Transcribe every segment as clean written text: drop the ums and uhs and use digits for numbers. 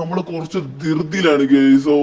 നമ്മള് കുറച്ച് ധൃതിയിലാണ് guys.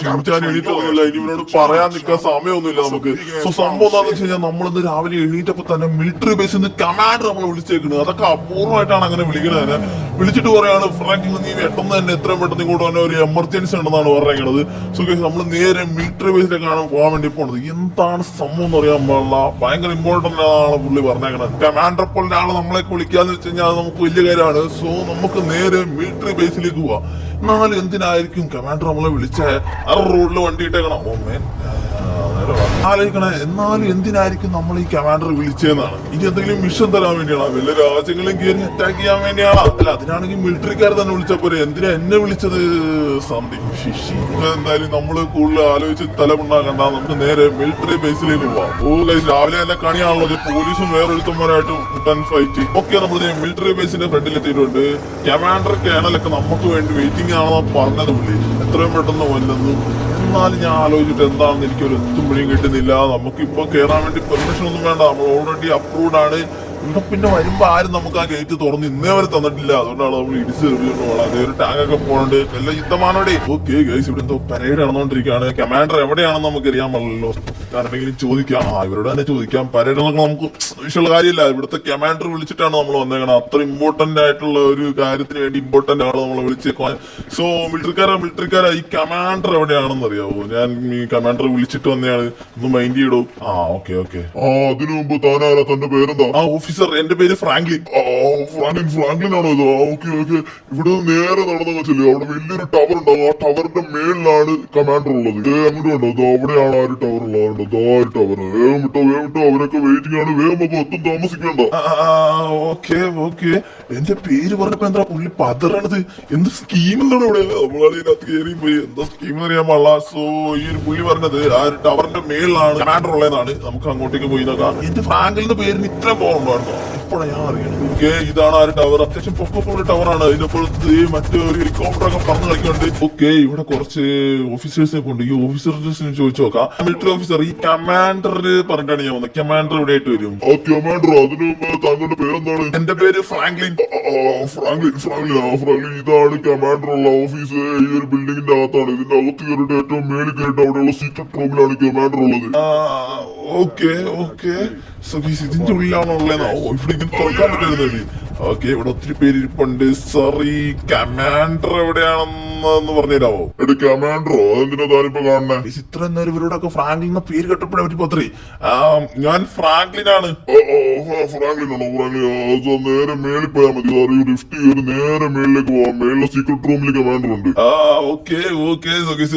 Shinchan എണീറ്റൊന്നുമില്ല, ഇനി ഇവനോട് പറയാൻ നിൽക്കാൻ സമയമൊന്നുമില്ല നമുക്ക്. സോ സംഭവം എന്താണെന്ന് വെച്ച് കഴിഞ്ഞാൽ നമ്മളിന്ന് രാവിലെ എണീറ്റപ്പോ തന്നെ മിലിറ്ററി ബേസിൽ നിന്ന് കമാൻഡർ നമ്മളെ വിളിച്ചേക്കുന്നത്. അതൊക്കെ അപൂർവമായിട്ടാണ് അങ്ങനെ വിളിക്കുന്നത്. വിളിച്ചിട്ട് പറയാണ് ഫ്രാങ്കിൽ നീ പെട്ടെന്ന് തന്നെ എത്രയും പെട്ടെന്ന് ഇങ്ങോട്ട് തന്നെ ഒരു എമർജൻസി ഉണ്ടെന്നാണ് പറയുന്നത്. സോ ഗൈസ് നമ്മൾ നേരെ മിലിറ്ററി ബേസിലേക്കാണ് പോകാൻ വേണ്ടി പോണത്. എന്താണ് സംഭവം എന്ന് അറിയാൻ പാടില്ല, ഭയങ്കര ഇമ്പോർട്ടന്റ് ആണ് പുള്ളി പറഞ്ഞേക്കണത്. കമാൻഡർ പോലെ ആളെ നമ്മളെയൊക്കെ വിളിക്കാന്ന് വെച്ച് കഴിഞ്ഞാൽ അത് നമുക്ക് വലിയ കാര്യമാണ്. സോ നമുക്ക് നേരെ മിലിറ്ററി ബേസിലേക്ക് പോവാം. എന്നാലും എന്തിനായിരിക്കും കമാൻഡർ നമ്മളെ വിളിച്ചേ? ആ റോഡിൽ വണ്ടി ഇട്ടേക്കണം. ഓ മേൻ ആലോചിക്കണേ, എന്നാലും എന്തിനായിരിക്കും നമ്മൾ ഈ കമാൻഡർ വിളിച്ചതെന്നാണ്. ഇനി എന്തെങ്കിലും മിഷൻ തരാൻ വേണ്ടിയാണോ? വല്ല രാജ്യങ്ങളും കയറി അറ്റാക്ക് ചെയ്യാൻ വേണ്ടിയാണോ? അല്ല, അതിനാണെങ്കിൽ മിലിറ്ററിക്കാർ തന്നെ വിളിച്ചാൽ പോരെ, എന്തിനാ എന്നെ വിളിച്ചത്? Something fishy. എന്തായാലും നമ്മള് കൂടുതൽ ആലോചിച്ച് തലമുണ്ടാകണ്ട, നമുക്ക് നേരെ മിലിറ്ററി ബേസിലേക്ക് പോവാം. ഓ ഗൈസ്, രാവിലെ തന്നെ കണിയാണല്ലോ, പോലീസും വേറൊരുത്തന്മാരായിട്ട് മുട്ടാൻ ഫൈറ്റ്. ഓക്കെ, നമ്മൾ മിലിറ്ററി ബേസിന്റെ ഫ്രണ്ടിൽ എത്തിയിട്ടുണ്ട്. കമാൻഡർ കേണലൊക്കെ നമുക്ക് വേണ്ടി വെയിറ്റിംഗ് ആണെന്ന് പറഞ്ഞത് പുള്ളി. എത്രയും പെട്ടെന്ന് വല്ലെന്നും. എന്നാലും ഞാൻ ആലോചിച്ചിട്ട് എന്താണെന്ന് എനിക്കൊരു എത്തുമ്പോഴും കിട്ടുന്നില്ല. നമുക്കിപ്പോ കയറാൻ വേണ്ടി പെർമിഷൻ ഒന്നും വേണ്ട, നമ്മൾ ഓൾറെഡി അപ്രൂവ്ഡ് ആണ്. ഇവിടെ പിന്നെ വരുമ്പോ ആരും നമുക്ക് ആ ഗേറ്റ് തുറന്ന് ഇന്നേ വരെ തന്നിട്ടില്ല. അതുകൊണ്ടാണ് നമ്മൾ ഇടിച്ച് എറിയുന്നത്. അതേ ഒരു ടാങ്കൊക്കെ പോകണ്ട്. എല്ലാ യുദ്ധമാണോടെ. ഓക്കെ ഗൈസ്, ഇവിടെ എന്തോ പരേഡ് നടന്നുകൊണ്ടിരിക്കുകയാണ്. കമാൻഡർ എവിടെയാണെന്ന് നമുക്ക് അറിയാൻ പാടില്ലല്ലോ. ആരുടെങ്കിലും ചോദിക്കാം. ഇവരോട് തന്നെ ചോദിക്കാം. പരേഡ് എന്നൊക്കെ നമുക്ക് വിഷയമുള്ള കാര്യമില്ല. ഇവിടുത്തെ കമാൻഡർ വിളിച്ചിട്ടാണ് നമ്മൾ വന്നേക്കണം. അത്ര ഇമ്പോർട്ടന്റ് ആയിട്ടുള്ള ഒരു കാര്യത്തിന് വേണ്ടി ഇമ്പോർട്ടന്റ് ആണ് നമ്മളെ വിളിച്ചേക്കാൻ. സോ മിലിറ്ററിക്കാരാ ഈ കമാൻഡർ എവിടെയാണെന്ന് അറിയാവോ? ഞാൻ ഈ കമാൻഡർ വിളിച്ചിട്ട് വന്നതാണ്. ഒന്ന് മൈൻഡ് ചെയ്യടോ. ഓക്കെ. അതിനു മുമ്പ് താനാരാ? തന്റെ പേരെന്താ? ഓഫീസർ, എന്റെ പേര് ഫ്രാങ്ക്ലിൻ. ഫ്രാങ്ക്ലിൻ ആണോ ഇത്? ഓക്കെ. ഇവിടെ നേരെ നടന്നു വെച്ചല്ലേ, അവിടെ വലിയൊരു ടവർ ഉണ്ടാവും. ആ ടവറിന്റെ മേളിലാണ് കമാൻഡർ ഉള്ളത്. അങ്ങോട്ട് ഉണ്ടോ? അവിടെയാണ് ആ ഒരു ടവർ ഉള്ളത്. ടവർ വേഗം വിട്ടോ. അവരൊക്കെ വെയിറ്റിംഗ് ആണ്. വേഗം ഒട്ടും താമസിക്കണ്ട. ഓക്കെ. എന്റെ പേര് പറഞ്ഞപ്പോ എന്താ പുള്ളി പതറണത്? എന്ത് സ്കീം എന്താണ് ഇവിടെ? നമ്മളതിനകത്ത് കയറി പോയി. എന്താ സ്കീം അറിയാൻ പാടില്ല. സോ ഈ ഒരു പുള്ളി പറഞ്ഞത് ആ ഒരു ടവറിന്റെ മേളിലാണ് കമാൻഡർ ഉള്ളതെന്നാണ്. നമുക്ക് അങ്ങോട്ടേക്ക് പോയി നോക്കാം. എന്റെ ഫ്രാങ്കലിന്റെ പേരിന് ഇത്രയും പോകുന്നുണ്ടോ? ഇപ്പോഴാണ് ഞാൻ അറിയണത്. ഓക്കെ, ഇതാണ് ആ ഒരു ടവർ. അത്യാവശ്യം പൊക്കപ്പുള്ള ടവറാണ്. ഇതിനപ്പുറത്ത് മറ്റേ ഒരു ഹെലികോപ്റ്റർ ഒക്കെ പറന്ന് കളിക്കുന്നുണ്ട്. ഓക്കെ, ഇവിടെ കുറച്ച് ഓഫീസേഴ്സിനെ കൊണ്ട് ഈ ഓഫീസേഴ്സിനെ ചോദിച്ചു നോക്കാം. മിലിറ്ററി ഓഫീസർ, ഈ കമാൻഡർ പറഞ്ഞിട്ടാണ് ഞാൻ വന്നത്. കമാൻഡർ ഇവിടെ ആയിട്ട് വരും. കമാൻഡർ, അതിനു മുമ്പ് താങ്കളുടെ പേരെന്താണ്? എന്റെ പേര് ഫ്രാങ്ക്ലിൻ. ഫ്രാങ്ക്ലിൻ, ഇതാണ് കമാൻഡർ ഉള്ള ഓഫീസ്. ഈ ഒരു ബിൽഡിങ്ങിന്റെ അകത്താണ്. ഇതിന്റെ അകത്ത് കയറിയിട്ട് ഏറ്റവും മേളിൽ കയറിയിട്ട് അവിടെയുള്ള സീക്രട്ട് റൂമിലാണ് കമാൻഡർ ഉള്ളത്. ഓക്കെ. ഇതിന്റെ ഉള്ളിലാണോ ഉള്ളതെന്നോ? ഇവിടെ ഇങ്ങനെ തുറക്കാൻ പറ്റുന്നത്. ഓക്കെ, ഇവിടെ ഒത്തിരി പേര് ഇരിപ്പുണ്ട്. സർ, ഈ കമാൻഡർ എവിടെയാണെന്ന് പറഞ്ഞുതരാവോ? കമാൻഡറോ? അതെന്തിനാ താനിപ്പോ കാണണേ? ഇത്ര നേരം ഇവരോടൊക്കെ ഫ്രാങ്ക്ലിൻ എന്ന പേര് കേട്ടപ്പോഴേ പറ്റി പത്രേ. ഞാൻ ഫ്രാങ്ക്ലിൻ ആണ്. ഫ്രാങ്ക്ലിൻ ആണോ? നേരെ മേളിൽ പോയാൽ മതി. ലിഫ്റ്റ് കയറി നേരെ മേളിലേക്ക് പോവാം. മേളിലെ സീക്രട്ട് റൂമിൽ കമാൻഡർ ഉണ്ട്. ഓക്കെ.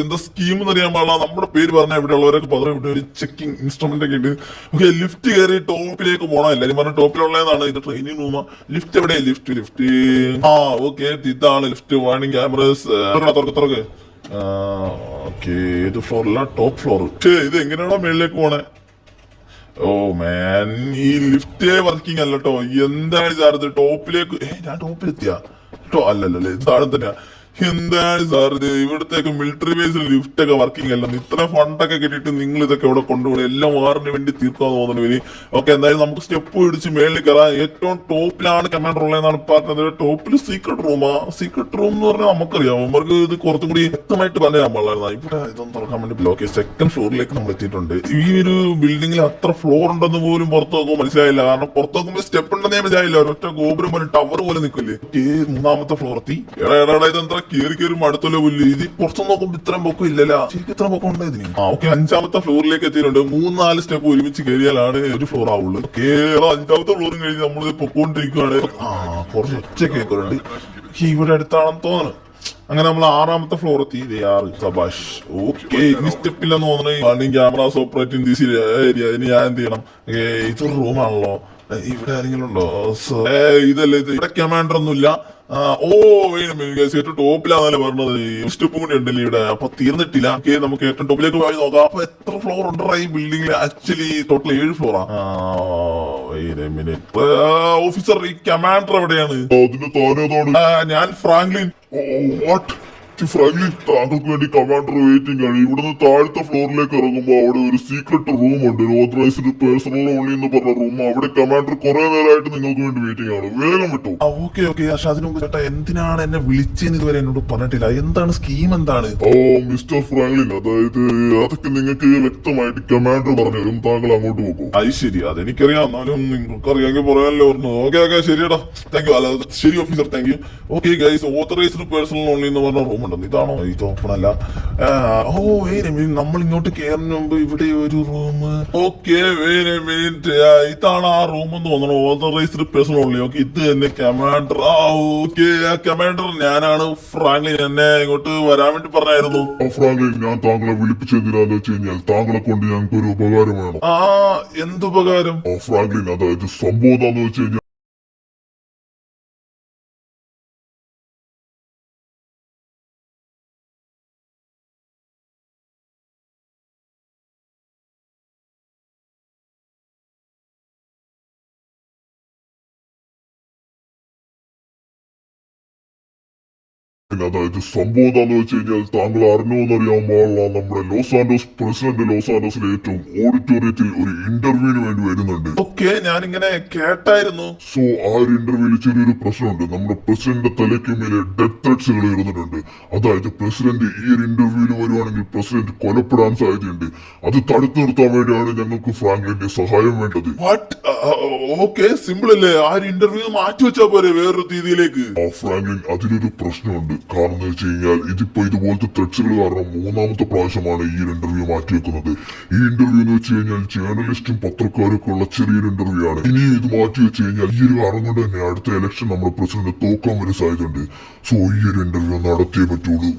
എന്താ സ്കീം എന്ന് അറിയാൻ പാടില്ല. നമ്മുടെ പേര് പറഞ്ഞാൽ ഇവിടെ ഉള്ളവരൊക്കെ പത്രം ഇവിടെ ഒരു ചെക്കിംഗ് ഇൻസ്ട്രുമെന്റ് ഒക്കെ ഉണ്ട്. ഓക്കെ, ലിഫ്റ്റ് കയറി ടോപ്പിലേക്ക് പോകണം. എല്ലാരും പറഞ്ഞ ടോപ്പിലുള്ളതാണ്. ഇത് ട്രെയിനിങ് റൂമാ. ലിഫ്റ്റ് എവിടെ? ലിഫ്റ്റ്. ഓക്കെ, ഇതാണ് ലിഫ്റ്റ്. Warning cameras. തുറക്ക്. ഓക്കെ, ഇത് ഫ്ലോറില്ല, ടോപ്പ് ഫ്ലോർ. ഇത് എങ്ങനെയാണോ മേളിലേക്ക് പോണേ? ഓ മാൻ, ഈ ലിഫ്റ്റ് വർക്കിംഗ് അല്ല കേട്ടോ. എന്താണ് സാർ ടോപ്പിലേക്ക്? ഞാൻ ടോപ്പിലെത്തിയാ കേട്ടോ? അല്ലല്ലേ, ഇതാണ് തന്നെ. എന്താണ് സാർ ഇത്? ഇവിടത്തേക്ക് മിലിറ്ററി ബേസിൽ ലിഫ്റ്റ് ഒക്കെ വർക്കിംഗ് അല്ല. ഇത്ര ഫണ്ടൊക്കെ കിട്ടിയിട്ട് നിങ്ങൾ ഇതൊക്കെ ഇവിടെ കൊണ്ടുപോകും. എല്ലാം വാറിന് വേണ്ടി തീർക്കാന്ന് തോന്നുന്നു ഇനി. ഓക്കെ, എന്തായാലും നമുക്ക് സ്റ്റെപ്പ് പിടിച്ച് മേളിൽ കയറാം. ഏറ്റവും ടോപ്പിലാണ് കമാൻഡർ ഉള്ളതെന്നാണ് പറഞ്ഞത്. ടോപ്പിൽ സീക്രട്ട് റൂമാ. സീക്രട്ട് റൂം എന്ന് പറഞ്ഞാൽ നമുക്കറിയാം. നമുക്ക് ഇത് കുറച്ചും കൂടി വ്യക്തമായിട്ട് പറയാൻ പാടില്ലായിരുന്നു. ഇവിടെ ഇതൊന്നും തുറക്കാൻ വേണ്ടി. ഓക്കെ, സെക്കൻഡ് ഫ്ലോറിലേക്ക് നമ്മൾ എത്തിയിട്ടുണ്ട്. ഈ ഒരു ബിൽഡിംഗിൽ അത്ര ഫ്ലോർ ഉണ്ടെന്ന് പോലും പുറത്ത് നോക്കുമ്പോൾ മനസ്സിലായില്ല. കാരണം പുറത്ത് നോക്കുമ്പോൾ സ്റ്റെപ്പ് ഉണ്ടെന്ന് ഞാൻ മനസ്സിലായില്ല. ഒരൊറ്റ ഗോപുരം പോലെ ടവർ പോലെ നിൽക്കില്ലേ. മൂന്നാമത്തെ ഫ്ലോർ എത്തി. ഇതെന്താ കയറി അടുത്തുള്ള പുല്ല്. ഇത് പുറത്തു നോക്കുമ്പോ ഇത്രയും പൊക്കം ഇല്ലല്ലോ. ശരിക്കും ഇത്ര പൊക്കം ഉണ്ട് ഇതിന്. ഓക്കെ, 5ാമത്തെ ഫ്ലോറിലേക്ക് എത്തിയിട്ടുണ്ട്. 3-4 സ്റ്റെപ്പ് ഒരുമിച്ച് കയറിയാലാണ് ഒരു ഫ്ലോർ ആവുള്ളൂ. കേരളം 5ാമത്തെ ഫ്ലോറും കഴിഞ്ഞ് നമ്മൾ പൊക്കോണ്ടിരിക്കുകയാണ്. കുറച്ച് ഒച്ച കേൾക്കുന്നുണ്ട്. ഇവിടെ അടുത്താണെന്ന് തോന്നുന്നു. അങ്ങനെ നമ്മൾ 6ാമത്തെ ഫ്ലോർ എത്തി. 6 സബാഷ്. ഓക്കെ, ഇനി സ്റ്റെപ്പില്ലെന്ന് തോന്നുന്നു. Cameras operating this area. ഇനി ഞാൻ എന്ത് ചെയ്യണം? ഇതൊരു റൂമാണല്ലോ. ഇവിടെ ആരെങ്കിലും ഉണ്ടോ? ഇതല്ലേ ഇത്. ഇവിടെ കമാൻഡർ ഒന്നുമില്ല. ഏറ്റവും ടോപ്പിലാണല്ലേ പറഞ്ഞത്. സ്റ്റെപ്പും കൂടി ഉണ്ടല്ലേ ഇവിടെ. അപ്പൊ തീർന്നിട്ടില്ല. നമുക്ക് ഏറ്റവും ടോപ്പിലേക്ക് പോയി നോക്കാം. അപ്പൊ എത്ര ഫ്ലോർ ഉണ്ട് ഈ ബിൽഡിംഗിൽ? ആക്ച്വലി ടോട്ടൽ 7 ഫ്ലോറാ. ഓഫീസർ, ഈ കമാൻഡർ എവിടെയാണ്? ഞാൻ ഫ്രാങ്ക്ലിൻ. ഫ്രാങ്ക്ലിൻ, താങ്കൾക്ക് വേണ്ടി കമാൻഡർ വെയിറ്റിംഗ് ആണ്. ഇവിടുന്ന് താഴത്തെ ഫ്ലോറിലേക്ക് ഇറങ്ങുമ്പോൾ അവിടെ ഒരു സീക്രട്ട് റൂം ഉണ്ട്, ഓതറൈസ്ഡ് പേഴ്സണൽ ഓൺലി എന്ന് പറഞ്ഞ റൂം. അവിടെ കമാൻഡർ കുറെ നേരമായിട്ട് നിങ്ങൾക്ക് വേണ്ടി വെയിറ്റിംഗ് ആണ്. വേഗം വിട്ടു. Okay okay. പക്ഷെ അതിനു മുമ്പ് ചേട്ടാ, എന്തിനാണ് എന്നെ വിളിച്ചെന്ന് ഇതുവരെ എന്നോട് പറഞ്ഞിട്ടില്ല. എന്താണ് സ്കീം, എന്താണ്? ഓ മിസ്റ്റർ ഫ്രാങ്ക്ലിൻ, അതായത് അതൊക്കെ നിങ്ങൾക്ക് വ്യക്തമായിട്ട് കമാൻഡർ പറഞ്ഞു തരും. താങ്കൾ അങ്ങോട്ട് പോകും. അത് ശരി, അതെനിക്കറിയാം. എന്നാലും നിങ്ങൾക്ക് അറിയാമെങ്കിൽ പറയാനല്ലോ പറഞ്ഞു. ഓക്കെ ഓക്കെ, ശരിയടാ, താങ്ക് യു. അല്ല ശരി officer, thank you. Okay guys, authorised personal only എന്ന് പറഞ്ഞ റൂം ഉണ്ടെന്ന്. ഇതാണോ? ഇത് ഓപ്പൺ അല്ല. ഓ നമ്മൾ ഇങ്ങോട്ട് കയറുന്ന മുമ്പ് ഇവിടെ ഒരു റൂം. ഓക്കെ ഇതാണ് ആ റൂം എന്ന് തോന്നണം. Authorised personal only. ഓക്കെ, ഇത് തന്നെ കമാൻഡർ. ഓക്കെ കമാൻഡർ, ഞാനാണ് ഫ്രാങ്ക്ലിൻ. എന്നെ ഇങ്ങോട്ട് വരാൻ വേണ്ടി പറഞ്ഞായിരുന്നു. ഫ്രാങ്ക്ലിൻ, ഞാൻ താങ്കളെ വിളിപ്പിച്ചെന്തിനാന്ന് വെച്ച് കഴിഞ്ഞാൽ താങ്കളെ കൊണ്ട് ഞങ്ങൾക്ക് ഒരു ഉപകാരം വേണം. എന്തുപകാരം? ഫ്രാങ്ക്ലിൻ, അതായത് സംഭവം എന്താന്ന് വെച്ച് കഴിഞ്ഞാൽ താങ്കൾ അറിഞ്ഞോന്നറിയാൻ പാടില്ല, നമ്മുടെ ലോസ് ആൻഡോസ് പ്രസിഡന്റ് ലോസ് ആൻഡോസിലെ ഏറ്റവും ഓഡിറ്റോറിയത്തിൽ ഒരു ഇന്റർവ്യൂവിന് വേണ്ടി വരുന്നുണ്ട്. ഓക്കെ, ഞാനിങ്ങനെ കേട്ടായിരുന്നു. സോ ആ ഒരു ഇന്റർവ്യൂവിൽ ചെറിയൊരു പ്രശ്നമുണ്ട്. നമ്മുടെ പ്രസിഡന്റിന്റെ തലയ്ക്ക് മേലെ ഡെത്ത് ത്രെറ്റ്സുകൾ വരുന്നുണ്ട്. അതായത് പ്രസിഡന്റ് ഈ ഒരു ഇന്റർവ്യൂവിൽ വരുവാണെങ്കിൽ പ്രസിഡന്റ് കൊലപ്പെടാൻ സാധ്യതയുണ്ട്. അത് തടുത്തു നിർത്താൻ വേണ്ടിയാണ് ഞങ്ങൾക്ക് ഫ്രാങ്ക്ലിന്റെ സഹായം വേണ്ടത്. ഓക്കെ, സിമ്പിൾ അല്ലേ? ആ ഒരു ഇന്റർവ്യൂ മാറ്റി വെച്ചാ പോരെ വേറൊരു രീതിയിലേക്ക്? ഫ്രാങ്ക്ലിൻ, അതിലൊരു പ്രശ്നമുണ്ട്. കാരണം എന്ന് വെച്ച് കഴിഞ്ഞാൽ ഇതിപ്പോ ഇതുപോലത്തെ ത്രെറ്റ്സുകൾ കാരണം 3ാമത്തെ പ്രാവശ്യമാണ് ഈ ഇന്റർവ്യൂ മാറ്റിവെക്കുന്നത്. ഈ ഇന്റർവ്യൂ എന്ന് വെച്ച് കഴിഞ്ഞാൽ ജേർണലിസ്റ്റും പത്രക്കാരൊക്കെ ഉള്ള ചെറിയൊരു ഇന്റർവ്യൂ ആണ്. ഇനി ഇത് മാറ്റി വെച്ച് കഴിഞ്ഞാൽ ഈ ഒരു കാരണം കൊണ്ട് തന്നെ അടുത്ത ഇലക്ഷൻ നമ്മുടെ പ്രസിഡന്റ് തോക്കാൻ വരെ സാധ്യതയുണ്ട്. സോ ഈ ഒരു ഇന്റർവ്യൂ നടത്തിയേ പറ്റുള്ളൂ.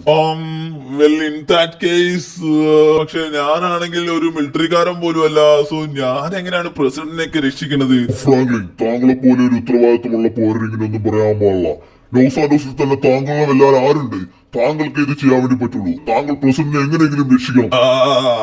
പക്ഷെ ഞാനാണെങ്കിൽ ഒരു മിലിറ്ററിക്കാരൻ പോലും അല്ല. സോ ഞാൻ എങ്ങനെയാണ് പ്രസിഡന്റിനെയൊക്കെ രക്ഷിക്കുന്നത്? ഫ്രാങ്ക്ലിൻ, താങ്കളെ പോലെ ഒരു ഉത്തരവാദിത്തമുള്ള പോരെങ്കിലൊന്നും പറയാൻ പാടില്ല. ലോസ് ആൻഡോസിൽ തന്നെ താങ്കളും എല്ലാവരും ആരുണ്ട്? താങ്കൾക്ക് ഇത് ചെയ്യാൻ വേണ്ടി പറ്റുള്ളൂ. താങ്കൾ പ്രസിഡന്റിനെ എങ്ങനെയെങ്കിലും രക്ഷിക്കണം.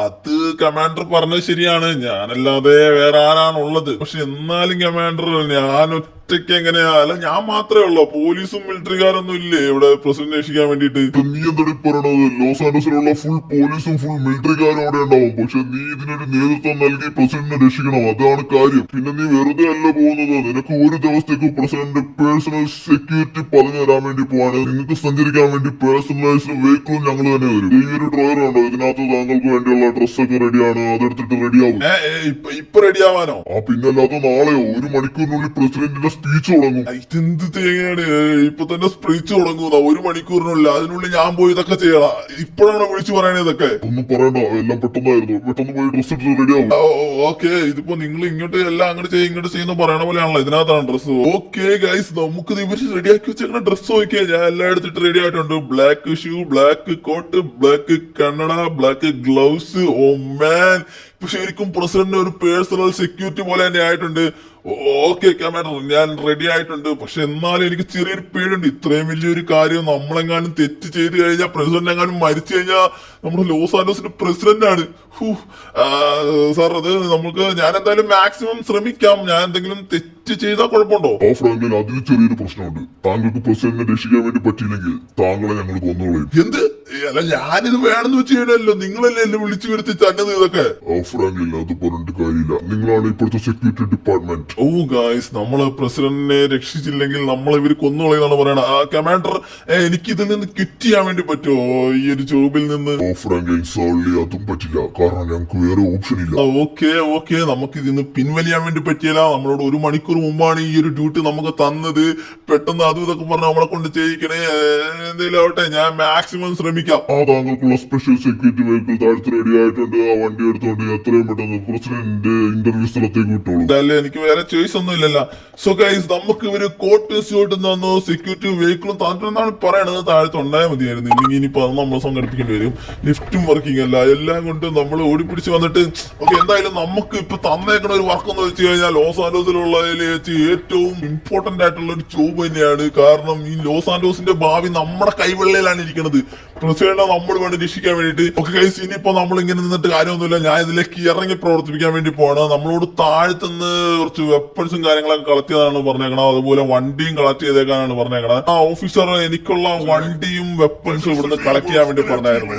അത് കമാൻഡർ പറഞ്ഞത് ശരിയാണ്. ഞാനല്ലാതെ വേറെ ആരാണുള്ളത്? പക്ഷെ എന്നാലും കമാൻഡർ, ഞാൻ ഒറ്റയ്ക്ക് എങ്ങനെയാ? അല്ല ഞാൻ മാത്രമേ ഉള്ളൂ. പോലീസും മിലിറ്ററിക്കാരൊന്നും ഇല്ലേ ഇവിടെ പ്രസിഡന്റ് രക്ഷിക്കാൻ വേണ്ടിട്ട്? നീ എന്താണ് പറയണത്? ലോസ് ആൻഡോസിലുള്ള ഫുൾ പോലീസും ഫുൾ മിലിറ്ററിക്കാരും അവിടെ ഉണ്ടാവും. പക്ഷെ നീ ഇതിനൊരു നേതൃത്വം നൽകി പ്രസിഡന്റിനെ രക്ഷിക്കണം. അതാണ് കാര്യം. പിന്നെ നീ വെറുതെ അല്ല പോകുന്നത്. നിനക്ക് ഒരു ദിവസത്തേക്ക് പ്രസിഡന്റ് പേഴ്സണൽ സെക്യൂരിറ്റി പറഞ്ഞു തരാൻ വേണ്ടി പോവാണ്. നിങ്ങൾക്ക് സഞ്ചരിക്കാൻ വേണ്ടി പേഴ്സണലൈസ്ഡ് വെഹിക്കിളും ഞങ്ങൾ തന്നെ വരും. ഈ ഒരു ഡ്രോയർ ഉണ്ടോ, ഇതിനകത്ത് താങ്കൾക്ക് വേണ്ടിയുള്ള ഡ്രസ്സൊക്കെ റെഡിയാണ്. അതെടുത്തിട്ട് റെഡിയാവും. ഇപ്പൊ റെഡിയാവാനോ? പിന്നല്ലാതെ നാളെയോ 1 മണിക്കൂറിനുള്ളിൽ പ്രസിഡന്റിന്റെ സ്പീച്ച് തുടങ്ങും. ഇതെന്ത് തേങ്ങയാണ്? ഇപ്പൊ തന്നെ സ്പീച്ച് തുടങ്ങുന്ന 1 മണിക്കൂറിനുള്ളിൽ. അതിനുള്ളിൽ ഞാൻ പോയി ഇതൊക്കെ ചെയ്യണം. ഇപ്പോഴാണ് വിളിച്ചു പറയണേ ഇതൊക്കെ? ഒന്നും പറയണ്ട, എല്ലാം പെട്ടെന്നായിരുന്നു. പെട്ടെന്ന് പോയി ഡ്രസ് എടുത്ത് റെഡിയാവും. ഓക്കെ, ഇതിപ്പോ നിങ്ങൾ ഇങ്ങോട്ട് എല്ലാം അങ്ങോട്ട് ചെയ്യുന്ന പറയണ പോലെയാണല്ലോ. ഇതിനകത്താണ് ഡ്രസ്. ഓക്കെ ഗൈസ്, നമുക്ക് ഇവര് റെഡിയാക്കി വെച്ചേക്കുന്ന ഡ്രസ് നോക്കിയാൽ ഞാൻ എല്ലാം എടുത്തിട്ട് റെഡി ആയിട്ടുണ്ട്. Black shoe, black coat, black കണ്ണട, ബ്ലാക്ക് ഗ്ലൗസ്. ഓ മാൻ, ഇപ്പൊ ശരിക്കും പ്രസിഡന്റ് ഒരു പേഴ്സണൽ സെക്യൂരിറ്റി പോലെ തന്നെ ആയിട്ടുണ്ട്. ഓക്കെ കമാൻഡർ, ഞാൻ റെഡി ആയിട്ടുണ്ട്. പക്ഷെ എന്നാലും എനിക്ക് ചെറിയൊരു പേടിയുണ്ട്. ഇത്രയും വലിയൊരു കാര്യം നമ്മളെങ്ങാനും തെറ്റ് ചെയ്ത് കഴിഞ്ഞാൽ, പ്രസിഡന്റ് എങ്ങാനും മരിച്ചു കഴിഞ്ഞാൽ നമ്മുടെ ലോസ് ആൻഡോസിന്റെ പ്രസിഡന്റ് ആണ്. സാർ, അത് നമുക്ക് ഞാൻ എന്തായാലും മാക്സിമം ശ്രമിക്കാം. ഞാൻ എന്തെങ്കിലും തെറ്റ് ചെയ്താൽ കുഴപ്പമുണ്ടോ? ഫ്രാങ്ക്ലിൻ, അതിന് ചെറിയൊരു പ്രശ്നമുണ്ട്. താങ്കൾക്ക് പ്രസിഡന്റിനെ രക്ഷിക്കാൻ വേണ്ടി പറ്റിയില്ലെങ്കിൽ താങ്കളെ ഞങ്ങൾ കൊന്നുകളയും. എന്ത്? അല്ല ഞാനിത് വേണമെന്ന് വെച്ച് കഴിഞ്ഞല്ലോ, നിങ്ങളല്ലേ എന്നെ വിളിച്ചു വരുത്തി തന്നത് ഇതൊക്കെ? ഫ്രാങ്ക്ലിൻ, അത് പറഞ്ഞിട്ട് കാര്യമില്ല. നിങ്ങളാണ് ഇപ്പോഴത്തെ സെക്യൂരിറ്റി ഡിപ്പാർട്ട്മെന്റ്. ഓ ഗായ്സ്, നമ്മള് പ്രസിഡന്റിനെ രക്ഷിച്ചില്ലെങ്കിൽ നമ്മളെ ഇവര് കൊന്നുകളയെന്നാണ് പറയണത്. കമാൻഡർ, എനിക്ക് ഇതിൽ നിന്ന് ക്വിറ്റ് ചെയ്യാൻ വേണ്ടി പറ്റുമോ ഈ ഒരു ജോബിൽ നിന്ന്? ഫ്രാങ്ക്ലിൻ, സോറി, അതും പറ്റില്ല. കാരണം ഞങ്ങൾക്ക് വേറെ ഓപ്ഷൻ ഇല്ല. ഓക്കെ, നമുക്ക് ഇതിന്ന് പിൻവലിയാൻ വേണ്ടി പറ്റിയില്ല. നമ്മളോട് 1 മണിക്കൂർ മുമ്പാണ് ഈ ഒരു ഡ്യൂട്ടി നമുക്ക് തന്നത്. പെട്ടെന്ന് അതും ഇതൊക്കെ പറഞ്ഞ് നമ്മളെ കൊണ്ട് ചെയ്യിക്കണേ. എന്തെങ്കിലും ആവട്ടെ, ഞാൻ മാക്സിമം ശ്രമിക്കാം. താങ്കൾക്കുള്ള സ്പെഷ്യൽ സെക്യൂരിറ്റി വെഹിക്കിൾ താഴത്ത് റെഡി ആയിട്ടുണ്ട്. ആ വണ്ടി എടുത്തോണ്ട് എത്രയും പെട്ടെന്ന് പ്രസിഡന്റ് ഇന്റർവ്യൂ സ്ഥലത്തേക്ക് വിട്ടോളൂ. അതല്ലേ, എനിക്ക് വേറെ ചോയ്സ് ഒന്നും ഇല്ലല്ലോ. സോ ഗൈസ്, നമുക്ക് ഇവര് കോട്ട് സ്യൂട്ട് തന്നു, സെക്യൂരിറ്റി വെഹിക്കിളും തന്നിട്ടെന്നാണ് പറയണത്. താഴത്ത് ഉണ്ടായാൽ മതിയായിരുന്നു. ഇല്ലെങ്കിൽ ഇനിയിപ്പോ അത് നമ്മൾ സംഘടിപ്പിക്കേണ്ടി വരും. ലിഫ്റ്റും വർക്കിംഗ് അല്ല, എല്ലാം കൊണ്ട് നമ്മൾ ഓടിപ്പിടിച്ച് വന്നിട്ട്. ഓക്കെ, എന്തായാലും നമുക്ക് ഇപ്പൊ തന്നേക്കണ ഒരു വർക്ക് എന്ന് വെച്ച് കഴിഞ്ഞാൽ ലോസ് ആൻഡോസിലുള്ളതിൽ വെച്ച് ഏറ്റവും ഇമ്പോർട്ടന്റ് ആയിട്ടുള്ള ഒരു ജോബ് തന്നെയാണ്. കാരണം ഈ ലോസ് ആൻഡോസിന്റെ ഭാവി നമ്മുടെ കൈവെള്ളയിലാണ് ഇരിക്കുന്നത്. പ്രസിഡന്റിനെ നമ്മൾ വേണ്ടി രക്ഷിക്കാൻ വേണ്ടിട്ട്. ഓക്കെ ഗൈസ്, ഇനിയിപ്പോ നമ്മൾ ഇങ്ങനെ നിന്നിട്ട് കാര്യമൊന്നുമില്ല. ഞാൻ ഇതിലേക്ക് ഇറങ്ങി പ്രവർത്തിപ്പിക്കാൻ വേണ്ടി പോവാണ്. നമ്മളോട് താഴത്തുനിന്ന് കുറച്ച് വെപ്പൺസും കാര്യങ്ങളൊക്കെ കളക്ട് ചെയ്താണ് പറഞ്ഞേക്കണം. അതുപോലെ വണ്ടിയും കളക്ട് ചെയ്തേക്കാനാണ് പറഞ്ഞേക്കണം. ആ ഓഫീസർ എനിക്കുള്ള വണ്ടിയും വെപ്പൺസും ഇവിടുന്ന് കളക്ട് ചെയ്യാൻ വേണ്ടി പറഞ്ഞായിരുന്നു.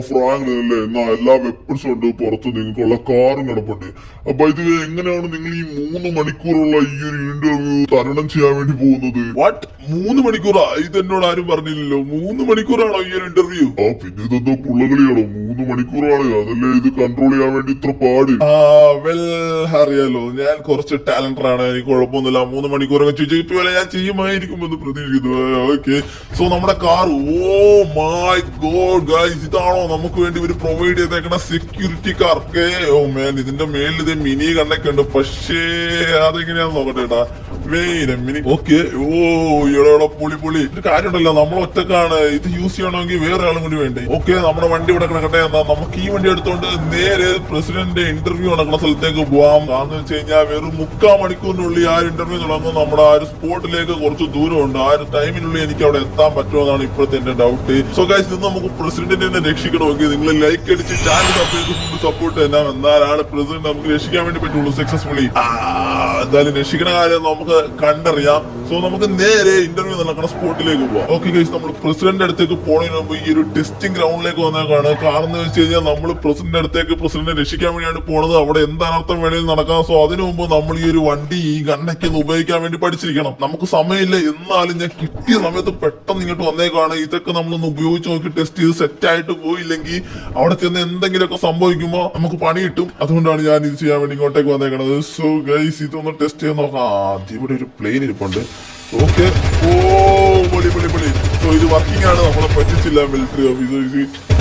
ഫ്രാങ്ക് അല്ലേ, എന്നാ എല്ലാ വെപ്പൺസും ഉണ്ട്, പുറത്ത് നിങ്ങൾക്കുള്ള കാറും കിടപ്പുണ്ട്. അപ്പൊ ഇത് എങ്ങനെയാണ് നിങ്ങൾ ഈ 3 മണിക്കൂറുള്ള ഈ ഒരു ഇന്റർവ്യൂ തരണം ചെയ്യാൻ വേണ്ടി പോകുന്നത്? വാട്ട്, 3 മണിക്കൂറാ? ഇത് എന്നോട് ആരും പറഞ്ഞില്ലല്ലോ. 3 മണിക്കൂറാണോ ഈ ഒരു ഇന്റർവ്യൂ? പിന്നെ ഇതെന്തോ പുള്ളകളിയാണോ? 3 മണിക്കൂറാണ്, അതല്ലേ ഇത് കൺട്രോൾ ചെയ്യാൻ വേണ്ടി ഇത്ര പാട്. വെൽ, അറിയാലോ ഞാൻ കുറച്ച് ടാലന്റഡ് ആണ്, എനിക്ക് കുഴപ്പമൊന്നുമില്ല. 3 മണിക്കൂറൊക്കെ ചോദിച്ചു ഞാൻ ചെയ്യുമായിരിക്കുമെന്ന് പ്രതീക്ഷിക്കുന്നു. ഓക്കെ, സോ നമ്മുടെ car, oh my god guys, ഇതാണോ നമുക്ക് വേണ്ടി ഇവര് പ്രൊവൈഡ് ചെയ്തേക്കണ സെക്യൂരിറ്റി കാർ? ഓ മാൻ, ഇതിന്റെ മേലിൽ ഇത് മിനി കണ്ണൊക്കെ ഉണ്ട്. പക്ഷേ അതെങ്ങനെയാന്ന് നോക്കട്ടെ കേട്ടാ. ഓക്കെ, ഓ ഇവിടെ പൊളി. ഇത് കാര്യമുണ്ടല്ലോ, നമ്മൾ ഒറ്റക്കാണ്. ഇത് യൂസ് ചെയ്യണമെങ്കിൽ വേറെ ആളും കൂടി വേണ്ടേ. ഓക്കെ, നമ്മുടെ വണ്ടി ഇവിടെ കിടക്കട്ടെ. എന്താ നമുക്ക് ഈ വണ്ടി എടുത്തോണ്ട് നേരെ പ്രസിഡന്റ് ഇന്റർവ്യൂ നടക്കുന്ന സ്ഥലത്തേക്ക് പോവാം. കാരണം വെച്ച് കഴിഞ്ഞാൽ വെറും 3/4 മണിക്കൂറിനുള്ളിൽ ആ ഇന്റർവ്യൂ തുടങ്ങും. നമ്മുടെ ആ ഒരു സ്പോട്ടിലേക്ക് കുറച്ച് ദൂരമുണ്ട്. ആ ഒരു ടൈമിനുള്ളിൽ എനിക്ക് അവിടെ എത്താൻ പറ്റുമെന്നാണ് ഇപ്പോഴത്തെ എന്റെ ഡൗട്ട്. സോ ഗൈസ്, ഇത് നമുക്ക് പ്രസിഡന്റിനെ തന്നെ രക്ഷിക്കണമെങ്കിൽ നിങ്ങൾ ലൈക്ക് അടിച്ച് ചാനൽ സപ്പോർട്ട് തന്നെ. എന്നാലാണ് പ്രസിഡന്റ് നമുക്ക് രക്ഷിക്കാൻ വേണ്ടി പറ്റുള്ളൂ സക്സസ്ഫുള്ളി. എന്തായാലും രക്ഷിക്കണ കാര്യം നമുക്ക് കണ്ടറിയാം. സോ നമുക്ക് നേരെ ഇന്റർവ്യൂ നടക്കുന്ന സ്പോട്ടിലേക്ക് പോവാം. ഓക്കെ ഗൈസ്, നമ്മൾ പ്രസിഡന്റ് അടുത്തേക്ക് പോണതിന് മുമ്പ് ഈ ഒരു ടെസ്റ്റിംഗ് ഗ്രൗണ്ടിലേക്ക് വന്നേക്കാണ്. കാരണം എന്ന് വെച്ച് കഴിഞ്ഞാൽ നമ്മൾ പ്രസിഡന്റ് അടുത്തേക്ക് പ്രസിഡന്റിനെ രക്ഷിക്കാൻ വേണ്ടിയാണ് പോണത്. അവിടെ എന്തനർത്ഥം വേണേലും നടക്കാം. സോ അതിനു മുമ്പ് നമ്മൾ ഈ ഒരു വണ്ടി ഈ ഗണ്ണൊക്കെ ഉപയോഗിക്കാൻ വേണ്ടി പഠിച്ചിരിക്കണം. നമുക്ക് സമയമില്ല, എന്നാലും ഞാൻ കിട്ടിയ സമയത്ത് പെട്ടെന്ന് ഇങ്ങോട്ട് വന്നേക്കാണ്. ഇതൊക്കെ നമ്മളൊന്ന് ഉപയോഗിച്ച് നോക്കി ടെസ്റ്റ് ചെയ്ത് സെറ്റ് ആയിട്ട് പോയില്ലെങ്കിൽ അവിടെ ചെന്ന് എന്തെങ്കിലുമൊക്കെ സംഭവിക്കുമ്പോൾ നമുക്ക് പണി കിട്ടും. അതുകൊണ്ടാണ് ഞാൻ ഇത് ചെയ്യാൻ വേണ്ടി ഇങ്ങോട്ടേക്ക് വന്നേക്കണത്. സോ ഗൈസ്, ഇതൊന്ന് ടെസ്റ്റ് ചെയ്ത് നോക്കാം. ഇവിടെ ഒരു പ്ലെയിൻ ഇരിപ്പുണ്ട്. ഓക്കെ, ഓ പൊളി. സോ ഇത് വർക്കിംഗ് ആണ്, നമ്മളെ പറ്റിച്ചില്ല മിലിറ്ററി ഓഫീസർ.